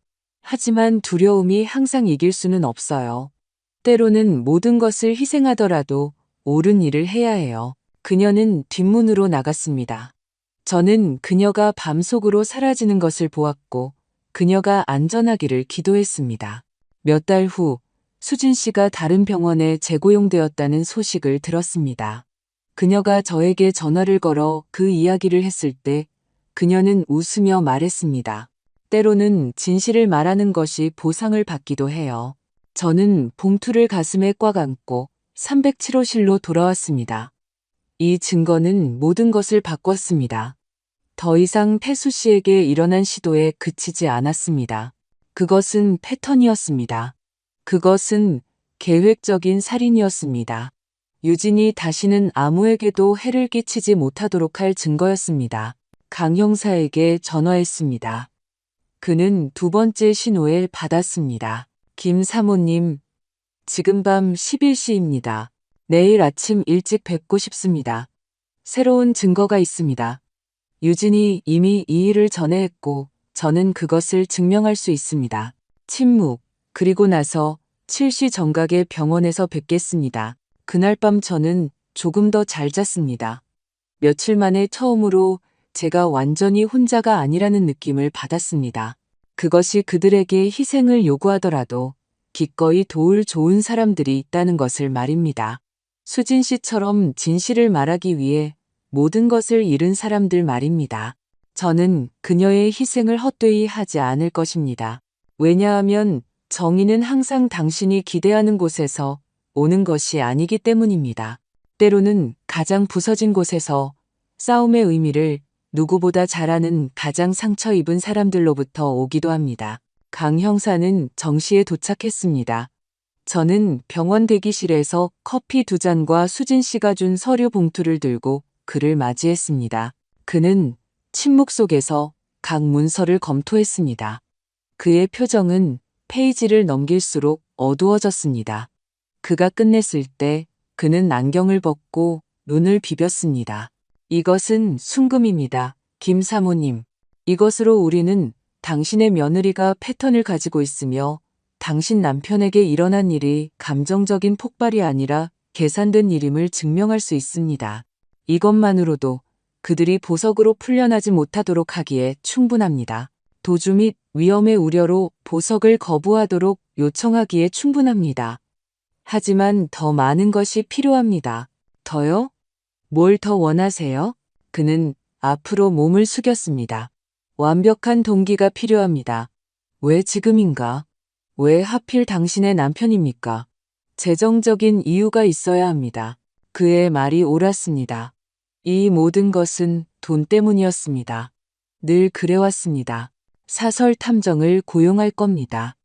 하지만 두려움이 항상 이길 수는 없어요. 때로는 모든 것을 희생하더라도 옳은 일을 해야 해요. 그녀는 뒷문으로 나갔습니다. 저는 그녀가 밤속으로 사라지는 것을 보았고 그녀가 안전하기를 기도했습니다. 몇 달 후 수진 씨가 다른 병원에 재고용되었다는 소식을 들었습니다. 그녀가 저에게 전화를 걸어 그 이야기를 했을 때 그녀는 웃으며 말했습니다. 때로는 진실을 말하는 것이 보상을 받기도 해요. 저는 봉투를 가슴에 꽉 안고 307호실로 돌아왔습니다. 이 증거는 모든 것을 바꿨습니다. 더 이상 태수 씨에게 일어난 시도에 그치지 않았습니다. 그것은 패턴이었습니다. 그것은 계획적인 살인이었습니다. 유진이 다시는 아무에게도 해를 끼치지 못하도록 할 증거였습니다. 강 형사에게 전화했습니다. 그는 2번째 신호를 받았습니다. 김 사모님, 지금 밤 11시입니다. 내일 아침 일찍 뵙고 싶습니다. 새로운 증거가 있습니다. 유진이 이미 이 일을 전에 했고 저는 그것을 증명할 수 있습니다. 침묵. 그리고 나서 7시 정각에 병원에서 뵙겠습니다. 그날 밤 저는 조금 더 잘 잤습니다. 며칠 만에 처음으로 제가 완전히 혼자가 아니라는 느낌을 받았습니다. 그것이 그들에게 희생을 요구하더라도 기꺼이 도울 좋은 사람들이 있다는 것을 말입니다. 수진 씨처럼 진실을 말하기 위해 모든 것을 잃은 사람들 말입니다. 저는 그녀의 희생을 헛되이 하지 않을 것입니다. 왜냐하면 정의는 항상 당신이 기대하는 곳에서 오는 것이 아니기 때문입니다. 때로는 가장 부서진 곳에서 싸움의 의미를 누구보다 잘 아는 가장 상처 입은 사람들로부터 오기도 합니다. 강 형사는 정시에 도착했습니다. 저는 병원 대기실에서 커피 2잔과 수진 씨가 준 서류 봉투를 들고 그를 맞이했습니다. 그는 침묵 속에서 각 문서를 검토했습니다. 그의 표정은 페이지를 넘길수록 어두워졌습니다. 그가 끝냈을 때 그는 안경을 벗고 눈을 비볐습니다. 이것은 순금입니다. 김 사모님. 이것으로 우리는 당신의 며느리가 패턴을 가지고 있으며 당신 남편에게 일어난 일이 감정적인 폭발이 아니라 계산된 일임을 증명할 수 있습니다. 이것만으로도 그들이 보석으로 풀려나지 못하도록 하기에 충분합니다. 도주 및 위험의 우려로 보석을 거부하도록 요청하기에 충분합니다. 하지만 더 많은 것이 필요합니다. 더요? 뭘 더 원하세요? 그는 앞으로 몸을 숙였습니다. 완벽한 동기가 필요합니다. 왜 지금인가? 왜 하필 당신의 남편입니까? 재정적인 이유가 있어야 합니다. 그의 말이 옳았습니다. 이 모든 것은 돈 때문이었습니다. 늘 그래왔습니다. 사설 탐정을 고용할 겁니다.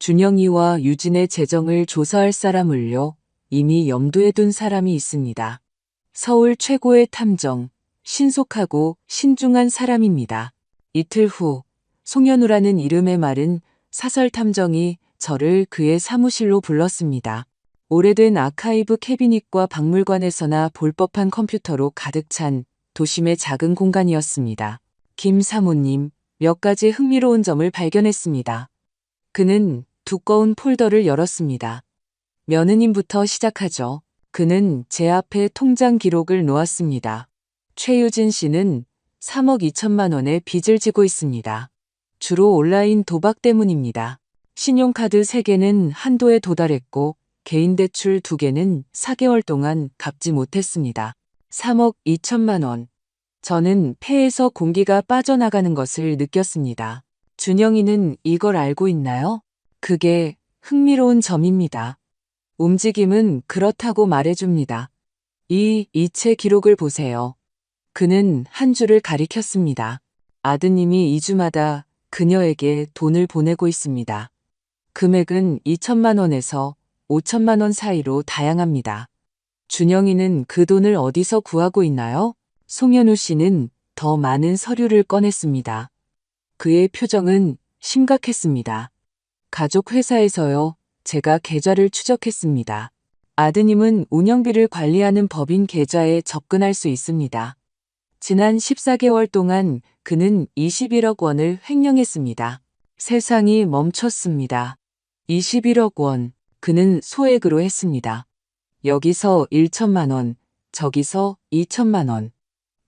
준영이와 유진의 재정을 조사할 사람을요. 이미 염두에 둔 사람이 있습니다. 서울 최고의 탐정, 신속하고 신중한 사람입니다. 이틀 후 송현우라는 이름의 말은 사설 탐정이 저를 그의 사무실로 불렀습니다. 오래된 아카이브 캐비닛과 박물관에서나 볼 법한 컴퓨터로 가득 찬 도심의 작은 공간이었습니다. 김 사모님, 몇 가지 흥미로운 점을 발견했습니다. 그는 두꺼운 폴더를 열었습니다. 며느님부터 시작하죠. 그는 제 앞에 통장 기록을 놓았습니다. 최유진 씨는 3억 2천만 원의 빚을 지고 있습니다. 주로 온라인 도박 때문입니다. 신용카드 3개는 한도에 도달했고 개인 대출 2개는 4개월 동안 갚지 못했습니다. 3억 2천만 원. 저는 폐에서 공기가 빠져나가는 것을 느꼈습니다. 준영이는 이걸 알고 있나요? 그게 흥미로운 점입니다. 움직임은 그렇다고 말해줍니다. 이 이체 기록을 보세요. 그는 한 줄을 가리켰습니다. 아드님이 2주마다 그녀에게 돈을 보내고 있습니다. 금액은 2천만 원에서 5천만 원 사이로 다양합니다. 준영이는 그 돈을 어디서 구하고 있나요? 송현우 씨는 더 많은 서류를 꺼냈습니다. 그의 표정은 심각했습니다. 가족 회사에서요. 제가 계좌를 추적했습니다. 아드님은 운영비를 관리하는 법인 계좌에 접근할 수 있습니다. 지난 14개월 동안 그는 21억 원을 횡령했습니다. 세상이 멈췄습니다. 21억 원. 그는 소액으로 했습니다. 여기서 1천만 원, 저기서 2천만 원.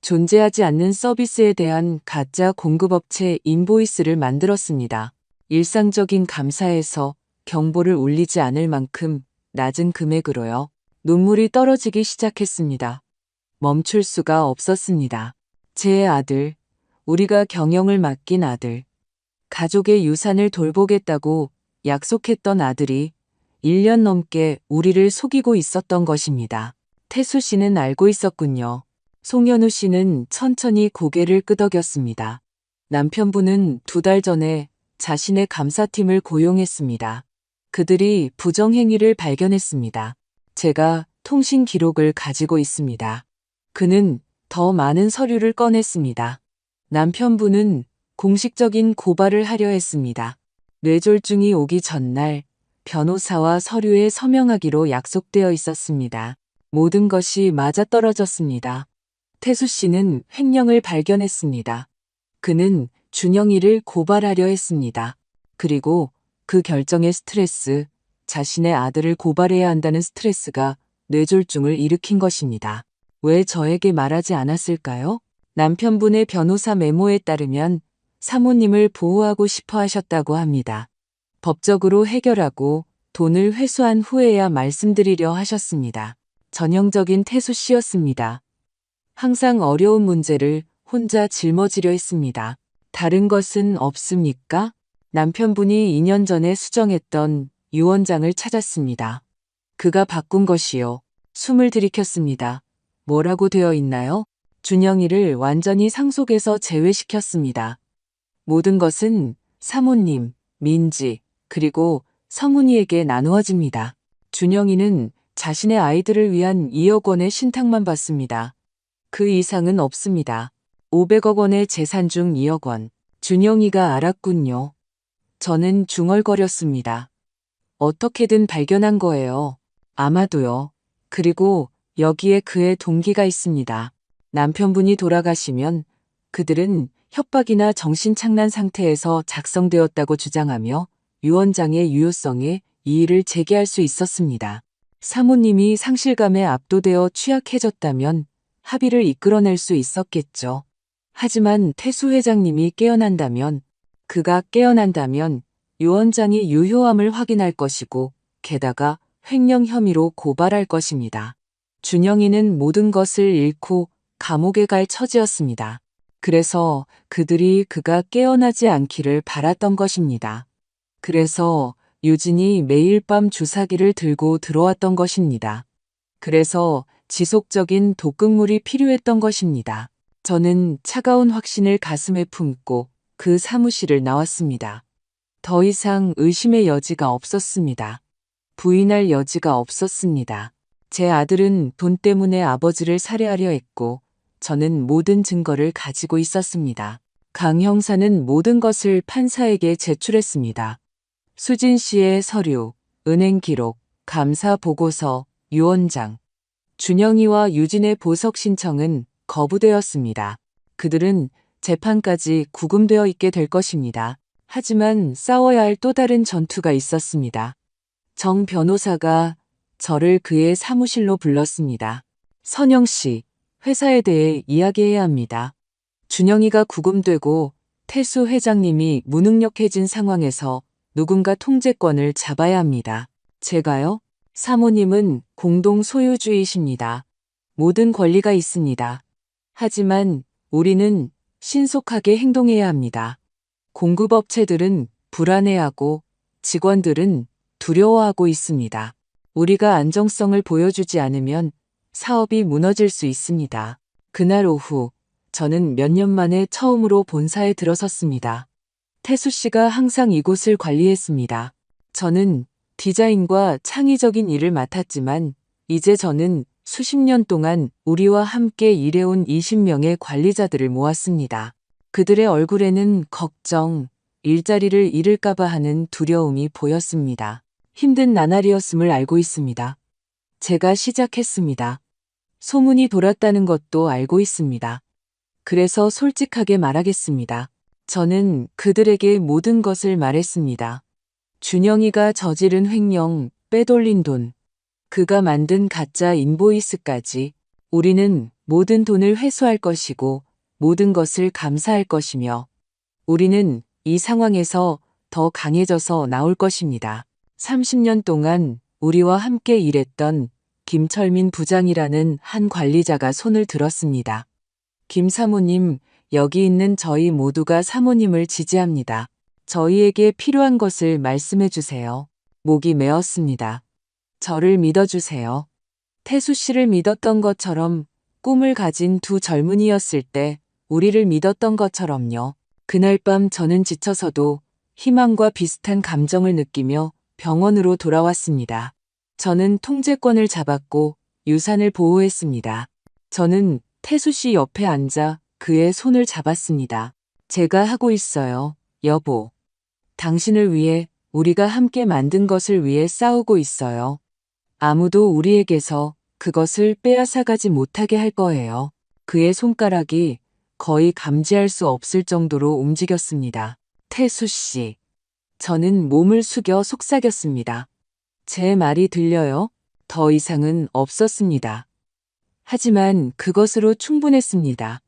존재하지 않는 서비스에 대한 가짜 공급업체 인보이스를 만들었습니다. 일상적인 감사에서 경보를 울리지 않을 만큼 낮은 금액으로요. 눈물이 떨어지기 시작했습니다. 멈출 수가 없었습니다. 제 아들, 우리가 경영을 맡긴 아들, 가족의 유산을 돌보겠다고 약속했던 아들이 1년 넘게 우리를 속이고 있었던 것입니다. 태수 씨는 알고 있었군요. 송현우 씨는 천천히 고개를 끄덕였습니다. 남편분은 2달 전에 자신의 감사팀을 고용했습니다. 그들이 부정행위를 발견했습니다. 제가 통신 기록을 가지고 있습니다. 그는 더 많은 서류를 꺼냈습니다. 남편분은 공식적인 고발을 하려 했습니다. 뇌졸중이 오기 전날 변호사와 서류에 서명하기로 약속되어 있었습니다. 모든 것이 맞아떨어졌습니다. 태수 씨는 횡령을 발견했습니다. 그는 준영이를 고발하려 했습니다. 그리고 그 결정의 스트레스, 자신의 아들을 고발해야 한다는 스트레스가 뇌졸중을 일으킨 것입니다. 왜 저에게 말하지 않았을까요? 남편분의 변호사 메모에 따르면 사모님을 보호하고 싶어 하셨다고 합니다. 법적으로 해결하고 돈을 회수한 후에야 말씀드리려 하셨습니다. 전형적인 태수 씨였습니다. 항상 어려운 문제를 혼자 짊어지려 했습니다. 다른 것은 없습니까? 남편분이 2년 전에 수정했던 유언장을 찾았습니다. 그가 바꾼 것이요. 숨을 들이켰습니다. 뭐라고 되어 있나요? 준영이를 완전히 상속에서 제외시켰습니다. 모든 것은 사모님, 민지, 그리고 성훈이에게 나누어집니다. 준영이는 자신의 아이들을 위한 2억 원의 신탁만 받습니다. 그 이상은 없습니다. 500억 원의 재산 중 2억 원. 준영이가 알았군요. 저는 중얼거렸습니다. 어떻게든 발견한 거예요. 아마도요. 그리고 여기에 그의 동기가 있습니다. 남편분이 돌아가시면 그들은 협박이나 정신착란 상태에서 작성되었다고 주장하며 유언장의 유효성에 이의를 제기할 수 있었습니다. 사모님이 상실감에 압도되어 취약해졌다면 합의를 이끌어낼 수 있었겠죠. 하지만 태수 회장님이 깨어난다면, 그가 깨어난다면 유 원장이 유효함을 확인할 것이고 게다가 횡령 혐의로 고발할 것입니다. 준영이는 모든 것을 잃고 감옥에 갈 처지였습니다. 그래서 그들이 그가 깨어나지 않기를 바랐던 것입니다. 그래서 유진이 매일 밤 주사기를 들고 들어왔던 것입니다. 그래서 지속적인 독극물이 필요했던 것입니다. 저는 차가운 확신을 가슴에 품고 그 사무실을 나왔습니다. 더 이상 의심의 여지가 없었습니다. 부인할 여지가 없었습니다. 제 아들은 돈 때문에 아버지를 살해하려 했고 저는 모든 증거를 가지고 있었습니다. 강 형사는 모든 것을 판사에게 제출했습니다. 수진 씨의 서류, 은행 기록, 감사 보고서, 유 원장, 준영이와 유진의 보석 신청은 거부되었습니다. 그들은 재판까지 구금되어 있게 될 것입니다. 하지만 싸워야 할 또 다른 전투가 있었습니다. 정 변호사가 저를 그의 사무실로 불렀습니다. 선영 씨, 회사에 대해 이야기해야 합니다. 준영이가 구금되고 태수 회장님이 무능력해진 상황에서 누군가 통제권을 잡아야 합니다. 제가요? 사모님은 공동 소유주이십니다. 모든 권리가 있습니다. 하지만 우리는 신속하게 행동해야 합니다. 공급업체들은 불안해하고 직원들은 두려워하고 있습니다. 우리가 안정성을 보여주지 않으면 사업이 무너질 수 있습니다. 그날 오후 저는 몇 년 만에 처음으로 본사에 들어섰습니다. 태수 씨가 항상 이곳을 관리했습니다. 저는 디자인과 창의적인 일을 맡았지만 이제 저는 수십 년 동안 우리와 함께 일해온 20명의 관리자들을 모았습니다. 그들의 얼굴에는 걱정, 일자리를 잃을까봐 하는 두려움이 보였습니다. 힘든 나날이었음을 알고 있습니다. 제가 시작했습니다. 소문이 돌았다는 것도 알고 있습니다. 그래서 솔직하게 말하겠습니다. 저는 그들에게 모든 것을 말했습니다. 준영이가 저지른 횡령, 빼돌린 돈, 그가 만든 가짜 인보이스까지 우리는 모든 돈을 회수할 것이고 모든 것을 감사할 것이며 우리는 이 상황에서 더 강해져서 나올 것입니다. 30년 동안 우리와 함께 일했던 김철민 부장이라는 한 관리자가 손을 들었습니다. 김 사모님, 여기 있는 저희 모두가 사모님을 지지합니다. 저희에게 필요한 것을 말씀해 주세요. 목이 메었습니다. 저를 믿어주세요. 태수 씨를 믿었던 것처럼 꿈을 가진 두 젊은이였을 때 우리를 믿었던 것처럼요. 그날 밤 저는 지쳐서도 희망과 비슷한 감정을 느끼며 병원으로 돌아왔습니다. 저는 통제권을 잡았고 유산을 보호했습니다. 저는 태수 씨 옆에 앉아 그의 손을 잡았습니다. 제가 하고 있어요, 여보. 당신을 위해 우리가 함께 만든 것을 위해 싸우고 있어요. 아무도 우리에게서 그것을 빼앗아가지 못하게 할 거예요. 그의 손가락이 거의 감지할 수 없을 정도로 움직였습니다. 태수 씨. 저는 몸을 숙여 속삭였습니다. 제 말이 들려요? 더 이상은 없었습니다. 하지만 그것으로 충분했습니다.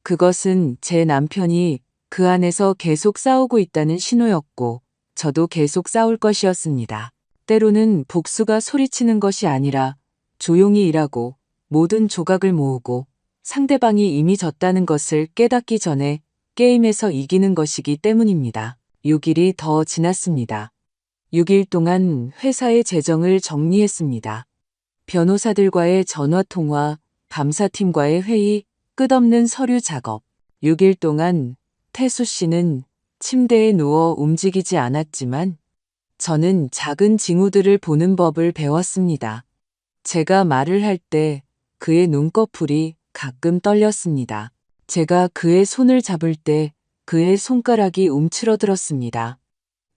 그것은 제 남편이 그 안에서 계속 싸우고 있다는 신호였고 저도 계속 싸울 것이었습니다. 때로는 복수가 소리치는 것이 아니라 조용히 일하고 모든 조각을 모으고 상대방이 이미 졌다는 것을 깨닫기 전에 게임에서 이기는 것이기 때문입니다. 6일이 더 지났습니다. 6일 동안 회사의 재정을 정리했습니다. 변호사들과의 전화통화, 감사팀과의 회의, 끝없는 서류 작업. 6일 동안 태수 씨는 침대에 누워 움직이지 않았지만 저는 작은 징후들을 보는 법을 배웠습니다. 제가 말을 할 때 그의 눈꺼풀이 가끔 떨렸습니다. 제가 그의 손을 잡을 때 그의 손가락이 움츠러들었습니다.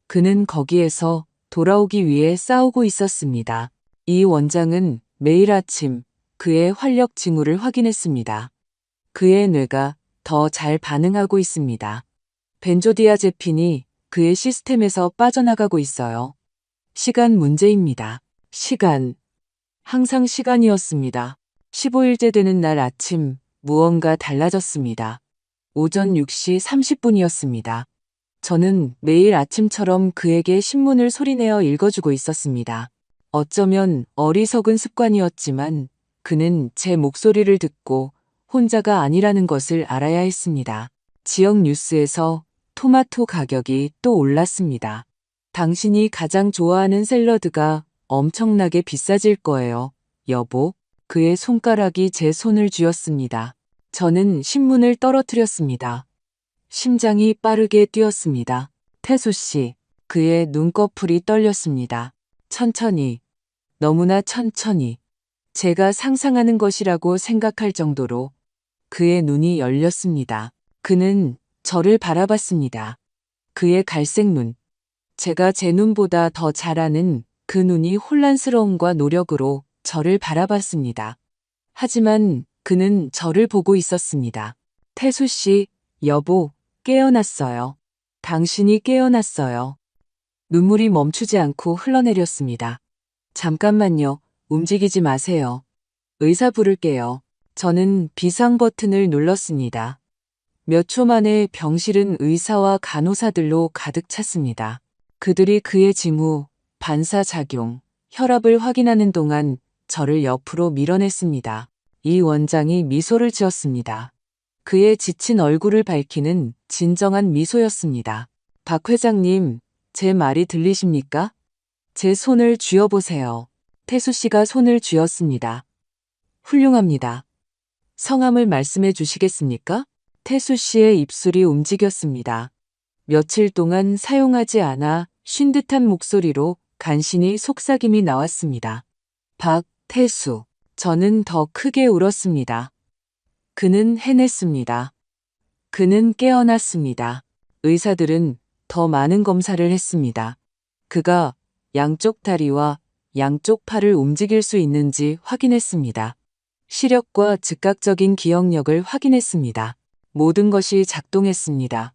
그는 거기에서 돌아오기 위해 싸우고 있었습니다. 이 원장은 매일 아침 그의 활력 징후를 확인했습니다. 그의 뇌가 더 잘 반응하고 있습니다. 벤조디아제핀이 그의 시스템에서 빠져나가고 있어요. 시간 문제입니다. 시간. 항상 시간이었습니다. 15일째 되는 날 아침 무언가 달라졌습니다. 오전 6시 30분이었습니다. 저는 매일 아침처럼 그에게 신문을 소리내어 읽어주고 있었습니다. 어쩌면 어리석은 습관이었지만 그는 제 목소리를 듣고 혼자가 아니라는 것을 알아야 했습니다. 지역 뉴스에서 토마토 가격이 또 올랐습니다. 당신이 가장 좋아하는 샐러드가 엄청나게 비싸질 거예요, 여보. 그의 손가락이 제 손을 쥐었습니다. 저는 신문을 떨어뜨렸습니다. 심장이 빠르게 뛰었습니다. 태수 씨, 그의 눈꺼풀이 떨렸습니다. 천천히, 너무나 천천히. 제가 상상하는 것이라고 생각할 정도로 그의 눈이 열렸습니다. 그는 저를 바라봤습니다. 그의 갈색 눈, 제가 제 눈보다 더 잘 아는 그 눈이 혼란스러움과 노력으로 저를 바라봤습니다. 하지만 그는 저를 보고 있었습니다. 태수 씨, 여보, 깨어났어요. 당신이 깨어났어요. 눈물이 멈추지 않고 흘러내렸습니다. 잠깐만요. 움직이지 마세요. 의사 부를게요. 저는 비상 버튼을 눌렀습니다. 몇 초 만에 병실은 의사와 간호사들로 가득 찼습니다. 그들이 그의 징후, 반사작용, 혈압을 확인하는 동안 저를 옆으로 밀어냈습니다. 이 원장이 미소를 지었습니다. 그의 지친 얼굴을 밝히는 진정한 미소였습니다. 박 회장님, 제 말이 들리십니까? 제 손을 쥐어보세요. 태수 씨가 손을 쥐었습니다. 훌륭합니다. 성함을 말씀해 주시겠습니까? 태수 씨의 입술이 움직였습니다. 며칠 동안 사용하지 않아 쉰 듯한 목소리로 간신히 속삭임이 나왔습니다. 박태수. 저는 더 크게 울었습니다. 그는 해냈습니다. 그는 깨어났습니다. 의사들은 더 많은 검사를 했습니다. 그가 양쪽 다리와 양쪽 팔을 움직일 수 있는지 확인했습니다. 시력과 즉각적인 기억력을 확인했습니다. 모든 것이 작동했습니다.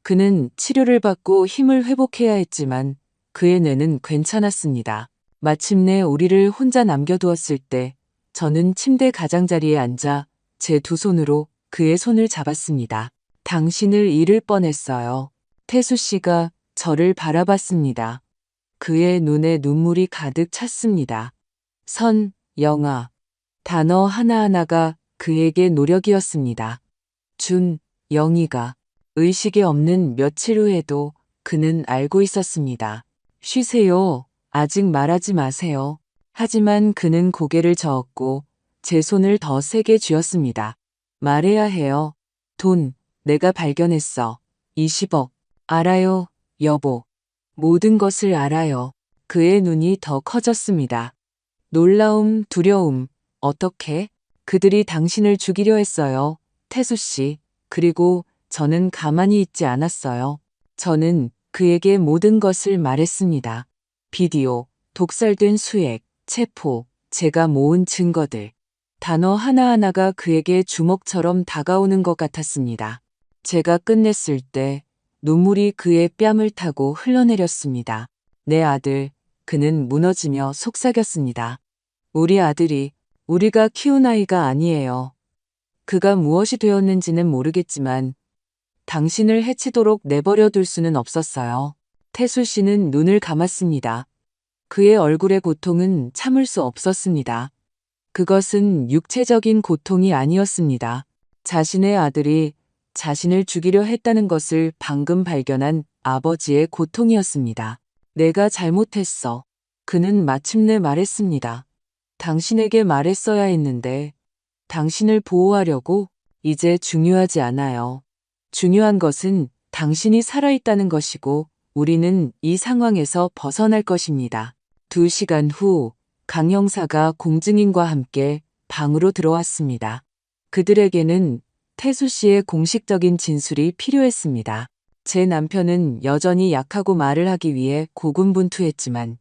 그는 치료를 받고 힘을 회복해야 했지만 그의 뇌는 괜찮았습니다. 마침내 우리를 혼자 남겨두었을 때 저는 침대 가장자리에 앉아 제 두 손으로 그의 손을 잡았습니다. 당신을 잃을 뻔했어요. 태수 씨가 저를 바라봤습니다. 그의 눈에 눈물이 가득 찼습니다. 선, 영아. 단어 하나하나가 그에게 노력이었습니다. 준, 영희가. 의식이 없는 며칠 후에도 그는 알고 있었습니다. 쉬세요. 아직 말하지 마세요. 하지만 그는 고개를 저었고 제 손을 더 세게 쥐었습니다. 말해야 해요. 돈, 내가 발견했어. 20억. 알아요, 여보. 모든 것을 알아요. 그의 눈이 더 커졌습니다. 놀라움, 두려움. 어떻게? 그들이 당신을 죽이려 했어요. 태수 씨. 그리고 저는 가만히 있지 않았어요. 저는 그에게 모든 것을 말했습니다. 비디오, 독살된 수액, 체포, 제가 모은 증거들. 단어 하나하나가 그에게 주먹처럼 다가오는 것 같았습니다. 제가 끝냈을 때 눈물이 그의 뺨을 타고 흘러내렸습니다. 내 아들, 그는 무너지며 속삭였습니다. 우리 아들이 우리가 키운 아이가 아니에요. 그가 무엇이 되었는지는 모르겠지만 당신을 해치도록 내버려 둘 수는 없었어요. 태수 씨는 눈을 감았습니다. 그의 얼굴의 고통은 참을 수 없었습니다. 그것은 육체적인 고통이 아니었습니다. 자신의 아들이 자신을 죽이려 했다는 것을 방금 발견한 아버지의 고통이었습니다. 내가 잘못했어. 그는 마침내 말했습니다. 당신에게 말했어야 했는데 당신을 보호하려고. 이제 중요하지 않아요. 중요한 것은 당신이 살아있다는 것이고 우리는 이 상황에서 벗어날 것입니다. 2시간 후 강 형사가 공증인과 함께 방으로 들어왔습니다. 그들에게는 태수 씨의 공식적인 진술이 필요했습니다. 제 남편은 여전히 약하고 말을 하기 위해 고군분투했지만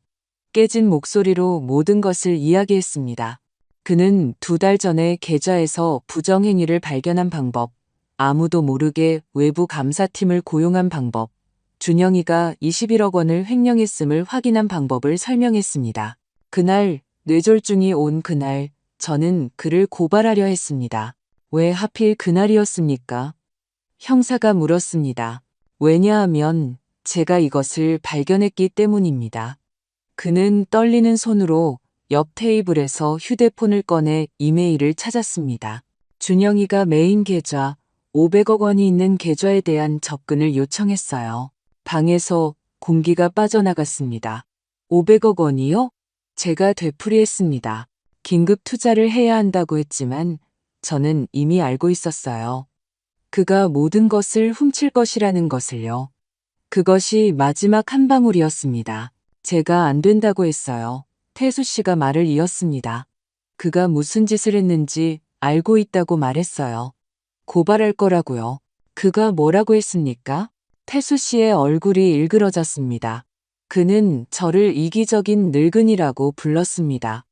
깨진 목소리로 모든 것을 이야기했습니다. 그는 2달 전에 계좌에서 부정행위를 발견한 방법, 아무도 모르게 외부 감사팀을 고용한 방법, 준영이가 21억 원을 횡령했음을 확인한 방법을 설명했습니다. 그날 뇌졸중이 온 그날 저는 그를 고발하려 했습니다. 왜 하필 그날이었습니까? 형사가 물었습니다. 왜냐하면 제가 이것을 발견했기 때문입니다. 그는 떨리는 손으로 옆 테이블에서 휴대폰을 꺼내 이메일을 찾았습니다. 준영이가 메인 계좌 500억 원이 있는 계좌에 대한 접근을 요청했어요. 방에서 공기가 빠져나갔습니다. 500억 원이요? 제가 되풀이했습니다. 긴급 투자를 해야 한다고 했지만 저는 이미 알고 있었어요. 그가 모든 것을 훔칠 것이라는 것을요. 그것이 마지막 한 방울이었습니다. 제가 안 된다고 했어요. 태수 씨가 말을 이었습니다. 그가 무슨 짓을 했는지 알고 있다고 말했어요. 고발할 거라고요. 그가 뭐라고 했습니까? 태수 씨의 얼굴이 일그러졌습니다. 그는 저를 이기적인 늙은이라고 불렀습니다.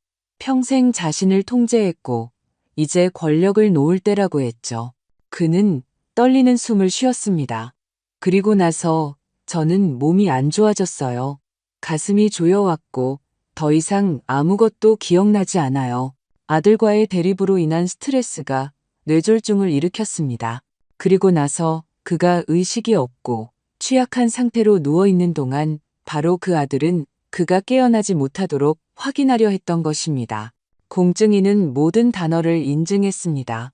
평생 자신을 통제했고 이제 권력을 놓을 때라고 했죠. 그는 떨리는 숨을 쉬었습니다. 그리고 나서 저는 몸이 안 좋아졌어요. 가슴이 조여왔고 더 이상 아무것도 기억나지 않아요. 아들과의 대립으로 인한 스트레스가 뇌졸중을 일으켰습니다. 그리고 나서 그가 의식이 없고 취약한 상태로 누워있는 동안 바로 그 아들은 그가 깨어나지 못하도록 확인하려 했던 것입니다. 공증인은 모든 단어를 인증했습니다.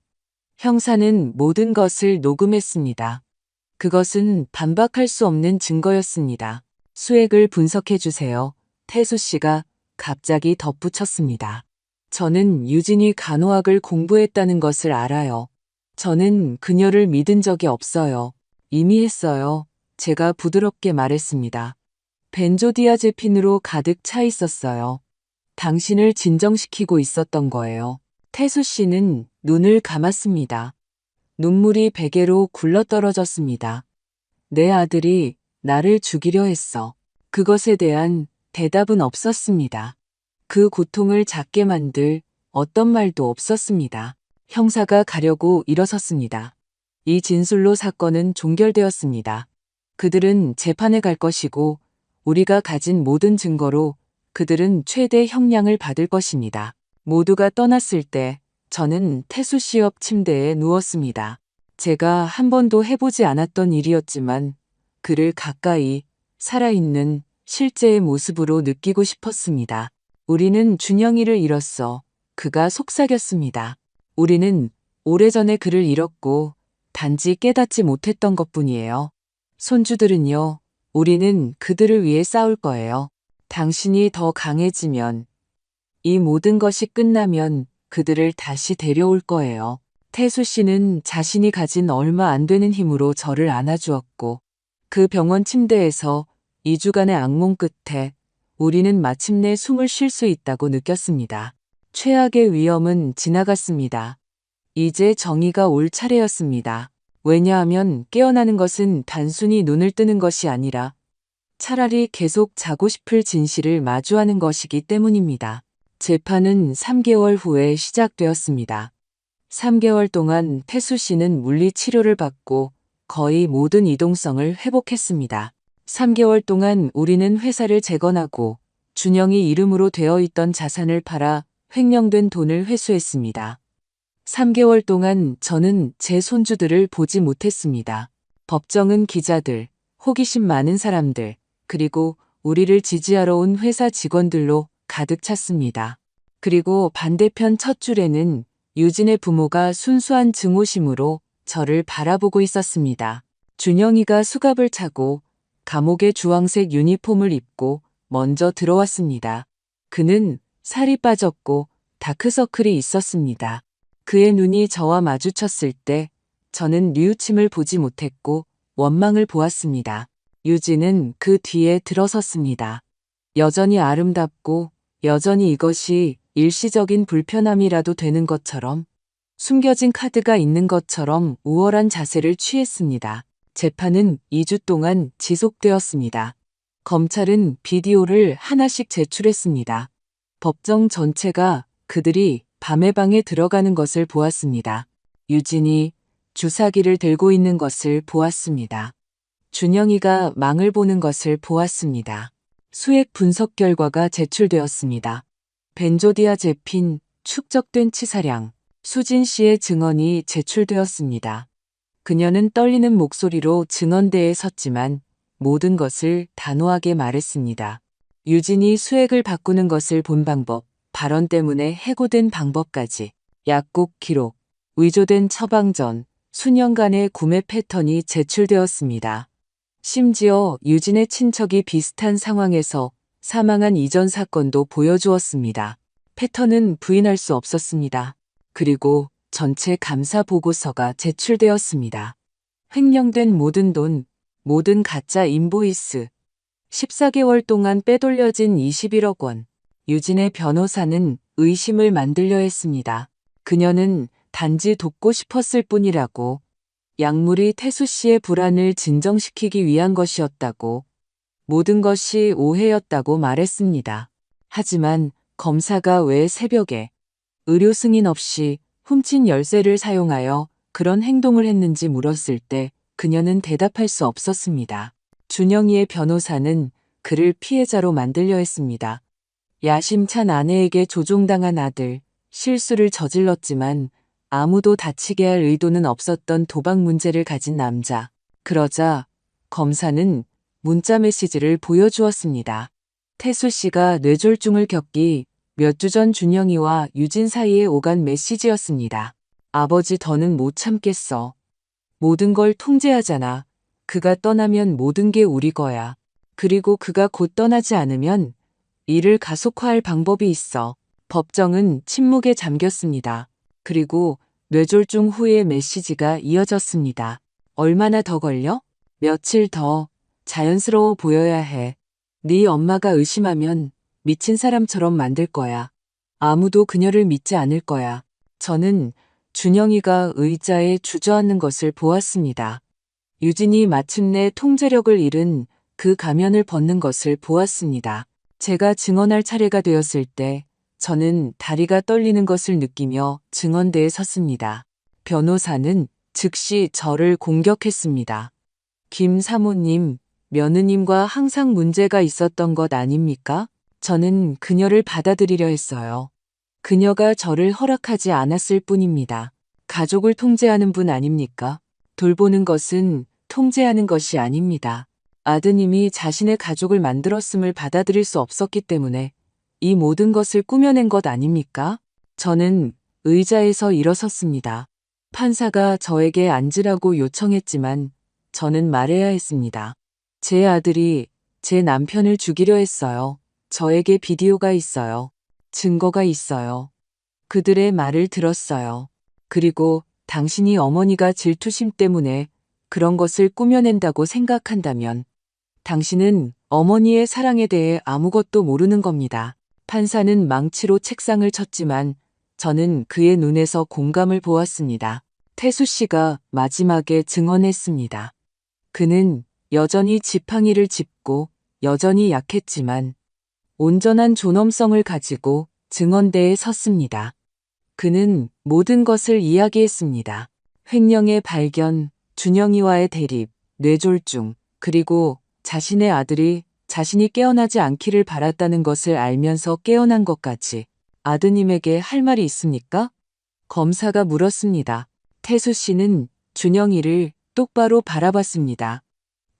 형사는 모든 것을 녹음했습니다. 그것은 반박할 수 없는 증거였습니다. 수액을 분석해 주세요. 태수 씨가 갑자기 덧붙였습니다. 저는 유진이 간호학을 공부했다는 것을 알아요. 저는 그녀를 믿은 적이 없어요. 이미 했어요. 제가 부드럽게 말했습니다. 벤조디아제핀으로 가득 차 있었어요. 당신을 진정시키고 있었던 거예요. 태수 씨는 눈을 감았습니다. 눈물이 베개로 굴러떨어졌습니다. 내 아들이 나를 죽이려 했어. 그것에 대한 대답은 없었습니다. 그 고통을 작게 만들 어떤 말도 없었습니다. 형사가 가려고 일어섰습니다. 이 진술로 사건은 종결되었습니다. 그들은 재판에 갈 것이고 우리가 가진 모든 증거로 그들은 최대 형량을 받을 것입니다. 모두가 떠났을 때 저는 태수 씨 옆 침대에 누웠습니다. 제가 한 번도 해보지 않았던 일이었지만 그를 가까이 살아있는 실제의 모습으로 느끼고 싶었습니다. 우리는 준영이를 잃었어. 그가 속삭였습니다. 우리는 오래전에 그를 잃었고 단지 깨닫지 못했던 것뿐이에요. 손주들은요, 우리는 그들을 위해 싸울 거예요. 당신이 더 강해지면, 이 모든 것이 끝나면 그들을 다시 데려올 거예요. 태수 씨는 자신이 가진 얼마 안 되는 힘으로 저를 안아주었고 그 병원 침대에서 2주간의 악몽 끝에 우리는 마침내 숨을 쉴 수 있다고 느꼈습니다. 최악의 위험은 지나갔습니다. 이제 정의가 올 차례였습니다. 왜냐하면 깨어나는 것은 단순히 눈을 뜨는 것이 아니라 차라리 계속 자고 싶을 진실을 마주하는 것이기 때문입니다. 재판은 3개월 후에 시작되었습니다. 3개월 동안 태수 씨는 물리치료를 받고 거의 모든 이동성을 회복했습니다. 3개월 동안 우리는 회사를 재건하고 준영이 이름으로 되어 있던 자산을 팔아 횡령된 돈을 회수했습니다. 3개월 동안 저는 제 손주들을 보지 못했습니다. 법정은 기자들, 호기심 많은 사람들, 그리고 우리를 지지하러 온 회사 직원들로 가득 찼습니다. 그리고 반대편 첫 줄에는 유진의 부모가 순수한 증오심으로 저를 바라보고 있었습니다. 준영이가 수갑을 차고 감옥의 주황색 유니폼을 입고 먼저 들어왔습니다. 그는 살이 빠졌고 다크서클이 있었습니다. 그의 눈이 저와 마주쳤을 때 저는 뉘우침을 보지 못했고 원망을 보았습니다. 유진은 그 뒤에 들어섰습니다. 여전히 아름답고 여전히 이것이 일시적인 불편함이라도 되는 것처럼 숨겨진 카드가 있는 것처럼 우월한 자세를 취했습니다. 재판은 2주 동안 지속되었습니다. 검찰은 비디오를 하나씩 제출했습니다. 법정 전체가 그들이 밤의 방에 들어가는 것을 보았습니다. 유진이 주사기를 들고 있는 것을 보았습니다. 준영이가 망을 보는 것을 보았습니다. 수액 분석 결과가 제출되었습니다. 벤조디아제핀 축적된 치사량, 수진 씨의 증언이 제출되었습니다. 그녀는 떨리는 목소리로 증언대에 섰지만 모든 것을 단호하게 말했습니다. 유진이 수액을 바꾸는 것을 본 방법, 발언 때문에 해고된 방법까지, 약국 기록, 위조된 처방전, 수년간의 구매 패턴이 제출되었습니다. 심지어 유진의 친척이 비슷한 상황에서 사망한 이전 사건도 보여주었습니다. 패턴은 부인할 수 없었습니다. 그리고 전체 감사 보고서가 제출되었습니다. 횡령된 모든 돈, 모든 가짜 인보이스, 14개월 동안 빼돌려진 21억 원. 유진의 변호사는 의심을 만들려 했습니다. 그녀는 단지 돕고 싶었을 뿐이라고, 약물이 태수 씨의 불안을 진정시키기 위한 것이었다고, 모든 것이 오해였다고 말했습니다. 하지만 검사가 왜 새벽에 의료 승인 없이 훔친 열쇠를 사용하여 그런 행동을 했는지 물었을 때 그녀는 대답할 수 없었습니다. 준영이의 변호사는 그를 피해자로 만들려 했습니다. 야심찬 아내에게 조종당한 아들, 실수를 저질렀지만 아무도 다치게 할 의도는 없었던 도박 문제를 가진 남자. 그러자 검사는 문자 메시지를 보여주었습니다. 태수 씨가 뇌졸중을 겪기 몇 주 전 준영이와 유진 사이에 오간 메시지였습니다. 아버지 더는 못 참겠어. 모든 걸 통제하잖아. 그가 떠나면 모든 게 우리 거야. 그리고 그가 곧 떠나지 않으면 일을 가속화할 방법이 있어. 법정은 침묵에 잠겼습니다. 그리고 뇌졸중 후의 메시지가 이어졌습니다. 얼마나 더 걸려? 며칠 더. 자연스러워 보여야 해. 네 엄마가 의심하면 미친 사람처럼 만들 거야. 아무도 그녀를 믿지 않을 거야. 저는 준영이가 의자에 주저앉는 것을 보았습니다. 유진이 마침내 통제력을 잃은 그 가면을 벗는 것을 보았습니다. 제가 증언할 차례가 되었을 때 저는 다리가 떨리는 것을 느끼며 증언대에 섰습니다. 변호사는 즉시 저를 공격했습니다. 김 사모님, 며느님과 항상 문제가 있었던 것 아닙니까? 저는 그녀를 받아들이려 했어요. 그녀가 저를 허락하지 않았을 뿐입니다. 가족을 통제하는 분 아닙니까? 돌보는 것은 통제하는 것이 아닙니다. 아드님이 자신의 가족을 만들었음을 받아들일 수 없었기 때문에 이 모든 것을 꾸며낸 것 아닙니까? 저는 의자에서 일어섰습니다. 판사가 저에게 앉으라고 요청했지만 저는 말해야 했습니다. 제 아들이 제 남편을 죽이려 했어요. 저에게 비디오가 있어요. 증거가 있어요. 그들의 말을 들었어요. 그리고 당신이 어머니가 질투심 때문에 그런 것을 꾸며낸다고 생각한다면 당신은 어머니의 사랑에 대해 아무것도 모르는 겁니다. 판사는 망치로 책상을 쳤지만 저는 그의 눈에서 공감을 보았습니다. 태수 씨가 마지막에 증언했습니다. 그는 여전히 지팡이를 짚고 여전히 약했지만 온전한 존엄성을 가지고 증언대에 섰습니다. 그는 모든 것을 이야기했습니다. 횡령의 발견, 준영이와의 대립, 뇌졸중, 그리고 자신의 아들이 자신이 깨어나지 않기를 바랐다는 것을 알면서 깨어난 것까지. 아드님에게 할 말이 있습니까? 검사가 물었습니다. 태수 씨는 준영이를 똑바로 바라봤습니다.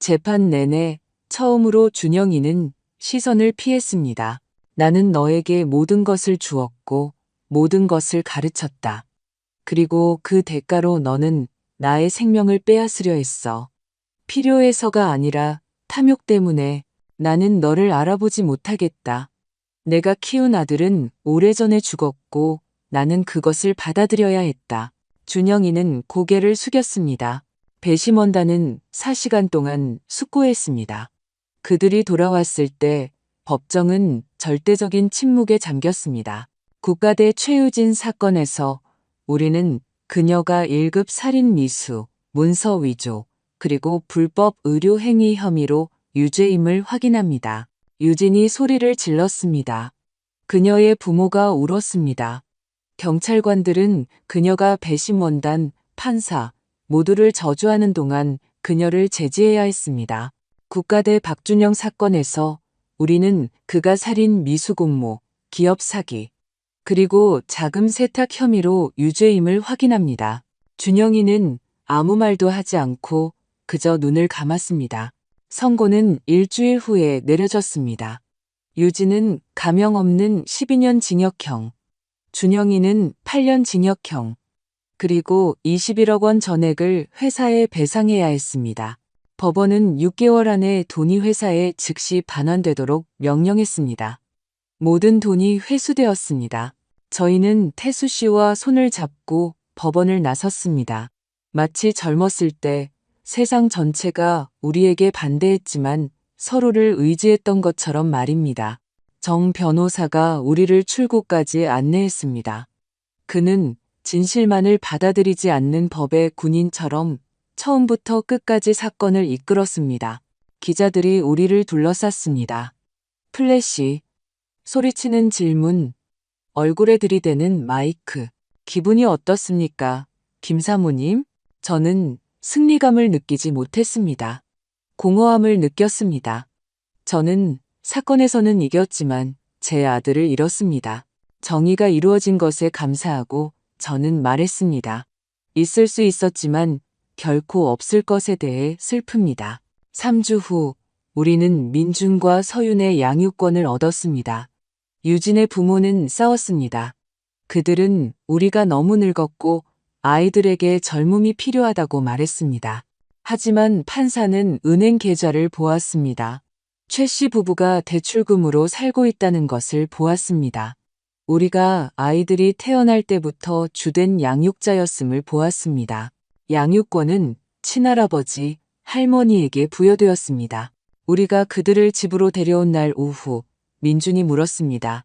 재판 내내 처음으로 준영이는 시선을 피했습니다. 나는 너에게 모든 것을 주었고 모든 것을 가르쳤다. 그리고 그 대가로 너는 나의 생명을 빼앗으려 했어. 필요해서가 아니라 탐욕 때문에 나는 너를 알아보지 못하겠다. 내가 키운 아들은 오래전에 죽었고 나는 그것을 받아들여야 했다. 준영이는 고개를 숙였습니다. 배심원단은 4시간 동안 숙고했습니다. 그들이 돌아왔을 때 법정은 절대적인 침묵에 잠겼습니다. 국가대 최유진 사건에서 우리는 그녀가 1급 살인 미수, 문서 위조, 그리고 불법 의료 행위 혐의로 유죄임을 확인합니다. 유진이 소리를 질렀습니다. 그녀의 부모가 울었습니다. 경찰관들은 그녀가 배심원단, 판사 모두를 저주하는 동안 그녀를 제지해야 했습니다. 국가대 박준영 사건에서 우리는 그가 살인 미수 공모, 기업 사기, 그리고 자금 세탁 혐의로 유죄임을 확인합니다. 준영이는 아무 말도 하지 않고 그저 눈을 감았습니다. 선고는 일주일 후에 내려졌습니다. 유진은 감형 없는 12년 징역형, 준영이는 8년 징역형, 그리고 21억 원 전액을 회사에 배상해야 했습니다. 법원은 6개월 안에 돈이 회사에 즉시 반환되도록 명령했습니다. 모든 돈이 회수되었습니다. 저희는 태수 씨와 손을 잡고 법원을 나섰습니다. 마치 젊었을 때 세상 전체가 우리에게 반대했지만 서로를 의지했던 것처럼 말입니다. 정 변호사가 우리를 출구까지 안내했습니다. 그는 진실만을 받아들이지 않는 법의 군인처럼 처음부터 끝까지 사건을 이끌었습니다. 기자들이 우리를 둘러쌌습니다. 플래시, 소리치는 질문, 얼굴에 들이대는 마이크. 기분이 어떻습니까, 김 사모님? 저는 승리감을 느끼지 못했습니다. 공허함을 느꼈습니다. 저는 사건에서는 이겼지만 제 아들을 잃었습니다. 정의가 이루어진 것에 감사하고 저는 말했습니다. 있을 수 있었지만 결코 없을 것에 대해 슬픕니다. 3주 후 우리는 민준과 서윤의 양육권을 얻었습니다. 유진의 부모는 싸웠습니다. 그들은 우리가 너무 늙었고 아이들에게 젊음이 필요하다고 말했습니다. 하지만 판사는 은행 계좌를 보았습니다. 최 씨 부부가 대출금으로 살고 있다는 것을 보았습니다. 우리가 아이들이 태어날 때부터 주된 양육자였음을 보았습니다. 양육권은 친할아버지, 할머니에게 부여되었습니다. 우리가 그들을 집으로 데려온 날 오후, 민준이 물었습니다.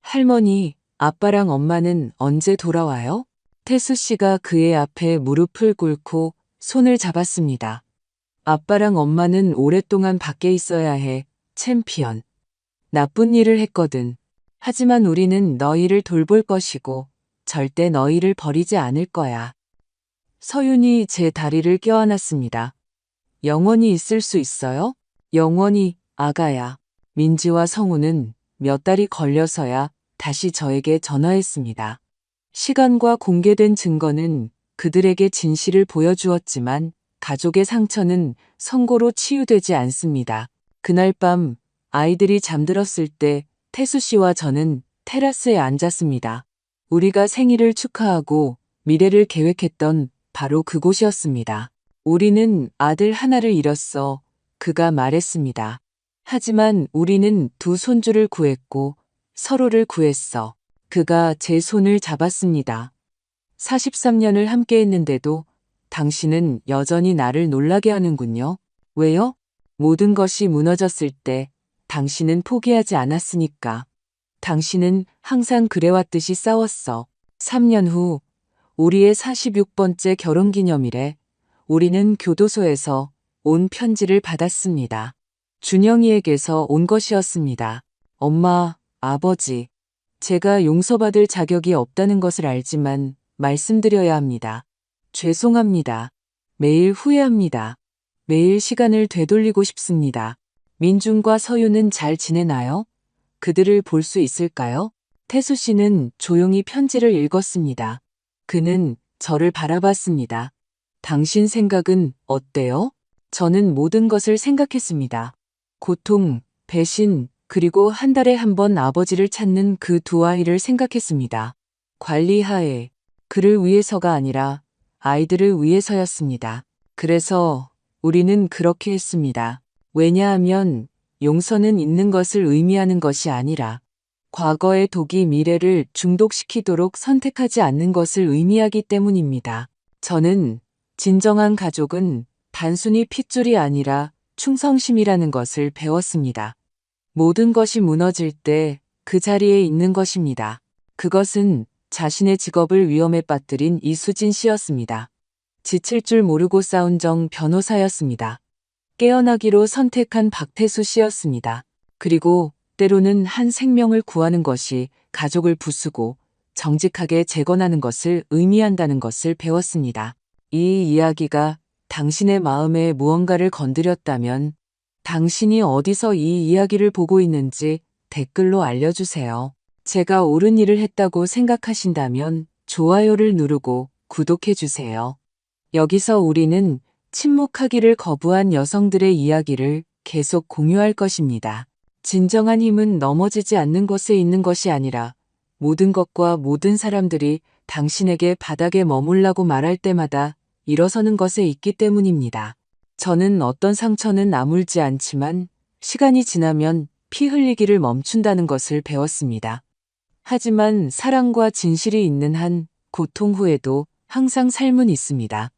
할머니, 아빠랑 엄마는 언제 돌아와요? 태수 씨가 그의 앞에 무릎을 꿇고 손을 잡았습니다. 아빠랑 엄마는 오랫동안 밖에 있어야 해, 챔피언. 나쁜 일을 했거든. 하지만 우리는 너희를 돌볼 것이고 절대 너희를 버리지 않을 거야. 서윤이 제 다리를 껴안았습니다. 영원히 있을 수 있어요? 영원히, 아가야. 민지와 성우는 몇 달이 걸려서야 다시 저에게 전화했습니다. 시간과 공개된 증거는 그들에게 진실을 보여주었지만 가족의 상처는 선고로 치유되지 않습니다. 그날 밤 아이들이 잠들었을 때 태수 씨와 저는 테라스에 앉았습니다. 우리가 생일을 축하하고 미래를 계획했던 바로 그곳이었습니다. 우리는 아들 하나를 잃었어. 그가 말했습니다. 하지만 우리는 두 손주를 구했고 서로를 구했어. 그가 제 손을 잡았습니다. 43년을 함께 했는데도 당신은 여전히 나를 놀라게 하는군요. 왜요? 모든 것이 무너졌을 때 당신은 포기하지 않았으니까. 당신은 항상 그래왔듯이 싸웠어. 3년 후 우리의 46번째 결혼기념일에 우리는 교도소에서 온 편지를 받았습니다. 준영이에게서 온 것이었습니다. 엄마, 아버지, 제가 용서받을 자격이 없다는 것을 알지만 말씀드려야 합니다. 죄송합니다. 매일 후회합니다. 매일 시간을 되돌리고 싶습니다. 민준과 서윤은 잘 지내나요? 그들을 볼 수 있을까요? 태수 씨는 조용히 편지를 읽었습니다. 그는 저를 바라봤습니다. 당신 생각은 어때요? 저는 모든 것을 생각했습니다. 고통, 배신, 그리고 한 달에 한 번 아버지를 찾는 그 두 아이를 생각했습니다. 관리하에 그를 위해서가 아니라 아이들을 위해서였습니다. 그래서 우리는 그렇게 했습니다. 왜냐하면 용서는 있는 것을 의미하는 것이 아니라 과거의 독이 미래를 중독시키도록 선택하지 않는 것을 의미하기 때문입니다. 저는 진정한 가족은 단순히 핏줄이 아니라 충성심이라는 것을 배웠습니다. 모든 것이 무너질 때 그 자리에 있는 것입니다. 그것은 자신의 직업을 위험에 빠뜨린 이수진 씨였습니다. 지칠 줄 모르고 싸운 정 변호사였습니다. 깨어나기로 선택한 박태수 씨였습니다. 그리고 때로는 한 생명을 구하는 것이 가족을 부수고 정직하게 재건하는 것을 의미한다는 것을 배웠습니다. 이 이야기가 당신의 마음에 무언가를 건드렸다면 당신이 어디서 이 이야기를 보고 있는지 댓글로 알려주세요. 제가 옳은 일을 했다고 생각하신다면 좋아요를 누르고 구독해주세요. 여기서 우리는 침묵하기를 거부한 여성들의 이야기를 계속 공유할 것입니다. 진정한 힘은 넘어지지 않는 것에 있는 것이 아니라 모든 것과 모든 사람들이 당신에게 바닥에 머물라고 말할 때마다 일어서는 것에 있기 때문입니다. 저는 어떤 상처는 아물지 않지만 시간이 지나면 피 흘리기를 멈춘다는 것을 배웠습니다. 하지만 사랑과 진실이 있는 한 고통 후에도 항상 삶은 있습니다.